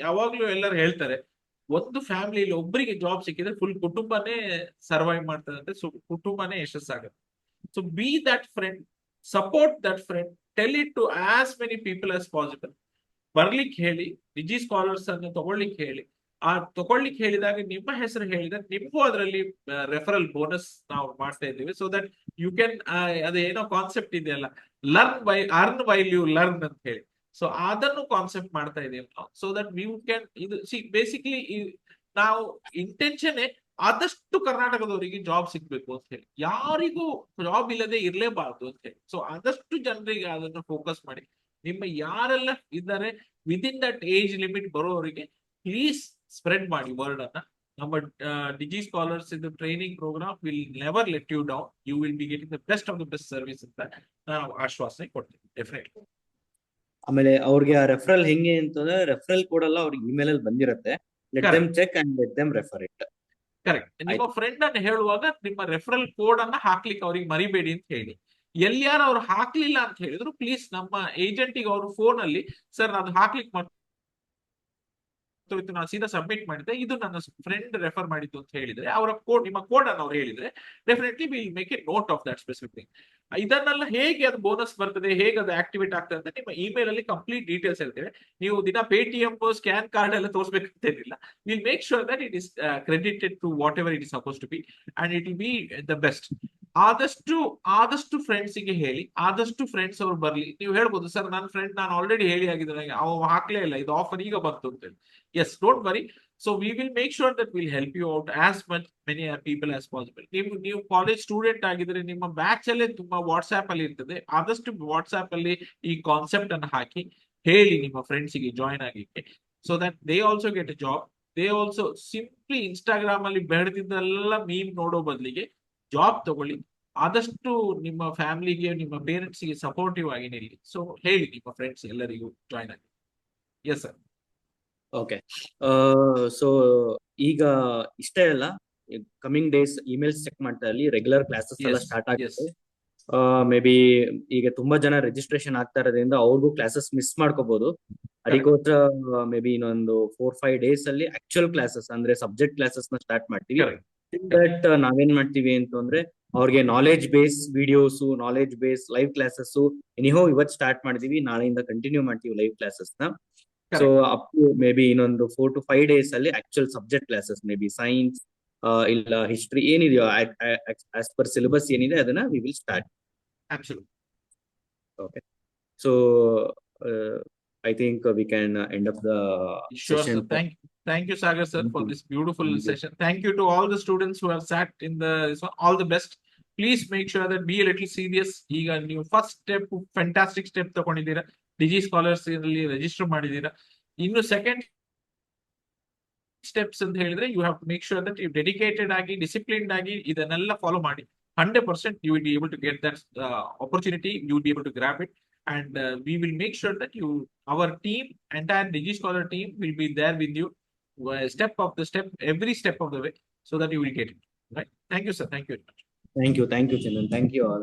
ಯಾವಾಗ್ಲೂ ಎಲ್ಲರೂ ಹೇಳ್ತಾರೆ, ಒಂದು ಫ್ಯಾಮಿಲಿಯಲ್ಲಿ ಒಬ್ಬರಿಗೆ ಜಾಬ್ ಸಿಕ್ಕಿದ್ರೆ ಫುಲ್ ಕುಟುಂಬನೇ ಸರ್ವೈವ್ ಮಾಡ್ತದಂತೆ, ಕುಟುಂಬನೇ ಯಶಸ್ಸಾಗುತ್ತೆ. So be that friend, support that friend, tell it to as many people as possible. ಬರ್ಲಿಕ್ಕೆ ಹೇಳಿ, ಡಿಜಿ ಸ್ಕಾಲರ್ಸ್ ಅನ್ನು ತಗೊಳ್ಳಿಕ್ಕೆ ಹೇಳಿ. ಆ ತಗೊಳ್ಳಿಕ್ಕೆ ಹೇಳಿದಾಗ ನಿಮ್ಮ ಹೆಸರು ಹೇಳಿದ್ರೆ ನಿಮಗೂ ಅದರಲ್ಲಿ ರೆಫರಲ್ ಬೋನಸ್ ನಾವು ಮಾಡ್ತಾ ಇದ್ದೀವಿ. ಸೊ ದಟ್ ಯು ಕ್ಯಾನ್, ಅದೇನೋ ಕಾನ್ಸೆಪ್ಟ್ ಇದೆಯಲ್ಲ, ಅರ್ನ್ ವೈಲ್ ಯು ಲರ್ನ್ ಅಂತ ಹೇಳಿ. ಸೊ ಅದನ್ನು ಕಾನ್ಸೆಪ್ಟ್ ಮಾಡ್ತಾ ಇದೀವಿ ನಾವು. ಸೊ ದಟ್ ಯು ಕ್ಯಾನ್, ಇದು ಬೇಸಿಕ್ಲಿ ನಾವು ಇಂಟೆನ್ಷನ್ ಆದಷ್ಟು ಕರ್ನಾಟಕದವರಿಗೆ ಜಾಬ್ ಸಿಗ್ಬೇಕು ಅಂತ ಹೇಳಿ, ಯಾರಿಗೂ ಜಾಬ್ ಇಲ್ಲದೆ ಇರ್ಲೇಬಾರ್ದು ಅಂತ ಹೇಳಿ. ಸೊ ಆದಷ್ಟು ಜನರಿಗೆ ಅದನ್ನು ಫೋಕಸ್ ಮಾಡಿ. ನಿಮ್ಮ ಯಾರೆಲ್ಲ ಇದ್ದಾರೆ ವಿದಿನ್ ದಟ್ ಏಜ್ ಲಿಮಿಟ್ ಬರೋವರಿಗೆ ಪ್ಲೀಸ್ ಸ್ಪ್ರೆಡ್ ಮಾಡಿ ವರ್ಡ್ ಅನ್ನ. ನಮ್ಮ ಡಿಜಿ ಸ್ಕಾಲರ್ಸ್ ಇದು training programme will never let you down. You will be getting the best of the best service ಅಂತ ನಾವು ಆಶ್ವಾಸನೆ ಕೊಡ್ತೀವಿ ಡೆಫಿನೆಟ್ಲಿ. ಆಮೇಲೆ ಅವ್ರಿಗೆ ಆ ರೆಫರಲ್ ಹೆಂಗೆ ಅಂತಂದ್ರೆ, ರೆಫರಲ್ ಕೋಡ್ ಎಲ್ಲ ಅವ್ರಿಗೆ ಇಮೇಲ್ ಅಲ್ಲಿ ಬಂದಿರುತ್ತೆ. Let them check and let them refer it. Correct. ನಿಮ್ಮ ಫ್ರೆಂಡ್ ಅನ್ನು ಹೇಳುವಾಗ ನಿಮ್ಮ ರೆಫರಲ್ ಕೋಡ್ ಅನ್ನ ಹಾಕ್ಲಿಕ್ಕೆ ಅವ್ರಿಗೆ ಮರಿಬೇಡಿ ಅಂತ ಹೇಳಿ. ಎಲ್ಲಿಯಾರು ಅವ್ರು ಹಾಕ್ಲಿಲ್ಲ ಅಂತ ಹೇಳಿದ್ರು ಪ್ಲೀಸ್ ನಮ್ಮ ಏಜೆಂಟಿಗೆ ಅವರು ಫೋನ್ ಅಲ್ಲಿ, ಸರ್ ನಾನು ಹಾಕ್ಲಿಕ್ಕೆ ನಾನು ಸೀದಾ ಸಬ್ಮಿಟ್ ಮಾಡಿದ್ದೆ, ಇದು ನನ್ನ ಫ್ರೆಂಡ್ ರೆಫರ್ ಮಾಡಿದ್ದು ಅಂತ ಹೇಳಿದ್ರೆ, ಅವರ ಕೋಡ್, ನಿಮ್ಮ ಕೋಡ್ ಅನ್ನು ಅವ್ರು ಹೇಳಿದ್ರೆ definitely will make A note of that specific thing. ಇದನ್ನೆಲ್ಲ ಹೇಗೆ ಅದು ಬೋನಸ್ ಬರ್ತದೆ, ಹೇಗೆ ಅದು ಆಕ್ಟಿವೇಟ್ ಆಗ್ತದೆ ಅಂತ ನಿಮ್ಮ ಇಮೇಲ್ ಅಲ್ಲಿ ಕಂಪ್ಲೀಟ್ ಡೀಟೇಲ್ಸ್ ಹೇಳ್ತೇವೆ. ನೀವು ದಿನ ಪೇಟಿಎಂ ಸ್ಕ್ಯಾನ್ ಕಾರ್ಡ್ ಎಲ್ಲ ತೋರಿಸಬೇಕಂತೇನಿಲ್ಲ. Will make sure that it is credited to whatever it is suppose to be and it will be the best. ಆದಷ್ಟು ಫ್ರೆಂಡ್ಸಿಗೆ ಹೇಳಿ, ಆದಷ್ಟು ಫ್ರೆಂಡ್ಸ್ ಅವ್ರು ಬರ್ಲಿ. ನೀವು ಹೇಳ್ಬೋದು, ಸರ್ ನನ್ನ ಫ್ರೆಂಡ್ ನಾನು ಆಲ್ರೆಡಿ ಹೇಳಿ ಆಗಿದ್ರೆ ಅವ ಹಾಕ್ಲೇ ಇಲ್ಲ, ಇದು ಆಫರ್ ಈಗ ಬಂತು ಅಂತ ಹೇಳಿ. Yes, don't worry. So we will make sure that will help you out as much many people as possible. ನೀವು ಕಾಲೇಜ್ ಸ್ಟೂಡೆಂಟ್ ಆಗಿದ್ರೆ ನಿಮ್ಮ ಬ್ಯಾಚ್ ಅಲ್ಲೇ ತುಂಬಾ ವಾಟ್ಸ್ಆಪ್ ಅಲ್ಲಿ ಇರ್ತದೆ, ಆದಷ್ಟು ವಾಟ್ಸ್ಆಪ್ ಅಲ್ಲಿ ಈ ಕಾನ್ಸೆಪ್ಟ್ ಅನ್ನು ಹಾಕಿ ಹೇಳಿ ನಿಮ್ಮ ಫ್ರೆಂಡ್ಸಿಗೆ ಜಾಯಿನ್ ಆಗಿಕ್ಕೆ. So that they also get a job. They also simply Instagram ಅಲ್ಲಿ ಬೆಳೆದಿದ್ದೆಲ್ಲ ಮೀಮ್ ನೋಡೋ ಬದಲಿಗೆ ಜಾಬ್ ತಗೊಳ್ಳಿ. ಆದಷ್ಟು ನಿಮ್ಮ ಫ್ಯಾಮಿಲಿಗೆ, ನಿಮ್ಮ ಪೇರೆಂಟ್ಸ್ಗೆ ಸಪೋರ್ಟಿವ್ ಆಗಿ ನಿಲ್ಲಿ. ಸೊ ಹೇಳಿ ನಿಮ್ಮ ಫ್ರೆಂಡ್ಸ್ ಎಲ್ಲರಿಗೂ ಜಾಯಿನ್ ಆಗಿ. Yes sir. ಓಕೆ. ಸೊ ಈಗ ಇಷ್ಟೇ ಅಲ್ಲ, ಕಮಿಂಗ್ ಡೇಸ್ ಇಮೇಲ್ಸ್ ಚೆಕ್ ಮಾಡ್ತಾ ಇರಲಿ, ರೆಗ್ಯುಲರ್ ಕ್ಲಾಸಸ್ ಎಲ್ಲ ಸ್ಟಾರ್ಟ್ ಆಗುತ್ತೆ. ಮೇ ಬಿ ಈಗ ತುಂಬಾ ಜನ ರಿಜಿಸ್ಟ್ರೇಷನ್ ಆಗ್ತಾ ಇರೋದ್ರಿಂದ ಅವ್ರಿಗೂ ಕ್ಲಾಸಸ್ ಮಿಸ್ ಮಾಡ್ಕೋಬಹುದು. ಅದಕ್ಕೋಸ್ಕರ ಮೇ ಬಿ ಇನ್ನೊಂದು 4-5 ಡೇಸ್ ಅಲ್ಲಿ ಆಕ್ಚುಯಲ್ ಕ್ಲಾಸಸ್ ಅಂದ್ರೆ ಸಬ್ಜೆಕ್ಟ್ ಕ್ಲಾಸಸ್ ನ ಸ್ಟಾರ್ಟ್ ಮಾಡ್ತೀವಿ. ಬಟ್ ನಾವೇನ್ ಮಾಡ್ತೀವಿ ಅಂತಂದ್ರೆ, ಅವ್ರಿಗೆ knowledge base videos, knowledge base live classes anyhow ಇವತ್ತು ಸ್ಟಾರ್ಟ್ ಮಾಡಿದೀವಿ, ನಾಳೆಯಿಂದ ಕಂಟಿನ್ಯೂ ಮಾಡ್ತೀವಿ ಲೈವ್ ಕ್ಲಾಸಸ್ ನ. So up to maybe ಇನ್ನೊಂದು 4-5 ಡೇಸ್ ಅಲ್ಲಿ actual subject classes, maybe science ಇಲ್ಲ ಹಿಸ್ಟ್ರಿ ಏನಿದೆಯೋ ಆಸ್ ಪರ್ ಸಿಲೆಬಸ್ ಏನಿದೆ ಅದನ್ನ we will start. Okay. So I think we can end up the session. Sir. Thank you, Sagar sir, for this beautiful session. Thank you to all the students who have sat in this one. All the best. Please make sure that be a little serious. ಈಗ ನೀವು first step fantastic step ತಗೊಂಡಿದ್ದೀರಾ, Digi Scholars ಅಲ್ಲಿ register ಮಾಡಿದ್ದೀರಾ. ಇನ್ನು second steps ಅಂತ ಹೇಳಿದ್ರೆ you have to make sure that you dedicated ಆಗಿ, disciplined ಆಗಿ ಇದನ್ನೆಲ್ಲ ಫಾಲೋ ಮಾಡಿ 100% you will be able to get that opportunity. You will be able to grab it. And we will make sure that our team, entire DigiScholar team will be there with you, step of the step, every step of the way, so that you will get it. Right? Thank you, sir. Thank you very much. Thank you, Chandan. Thank you all.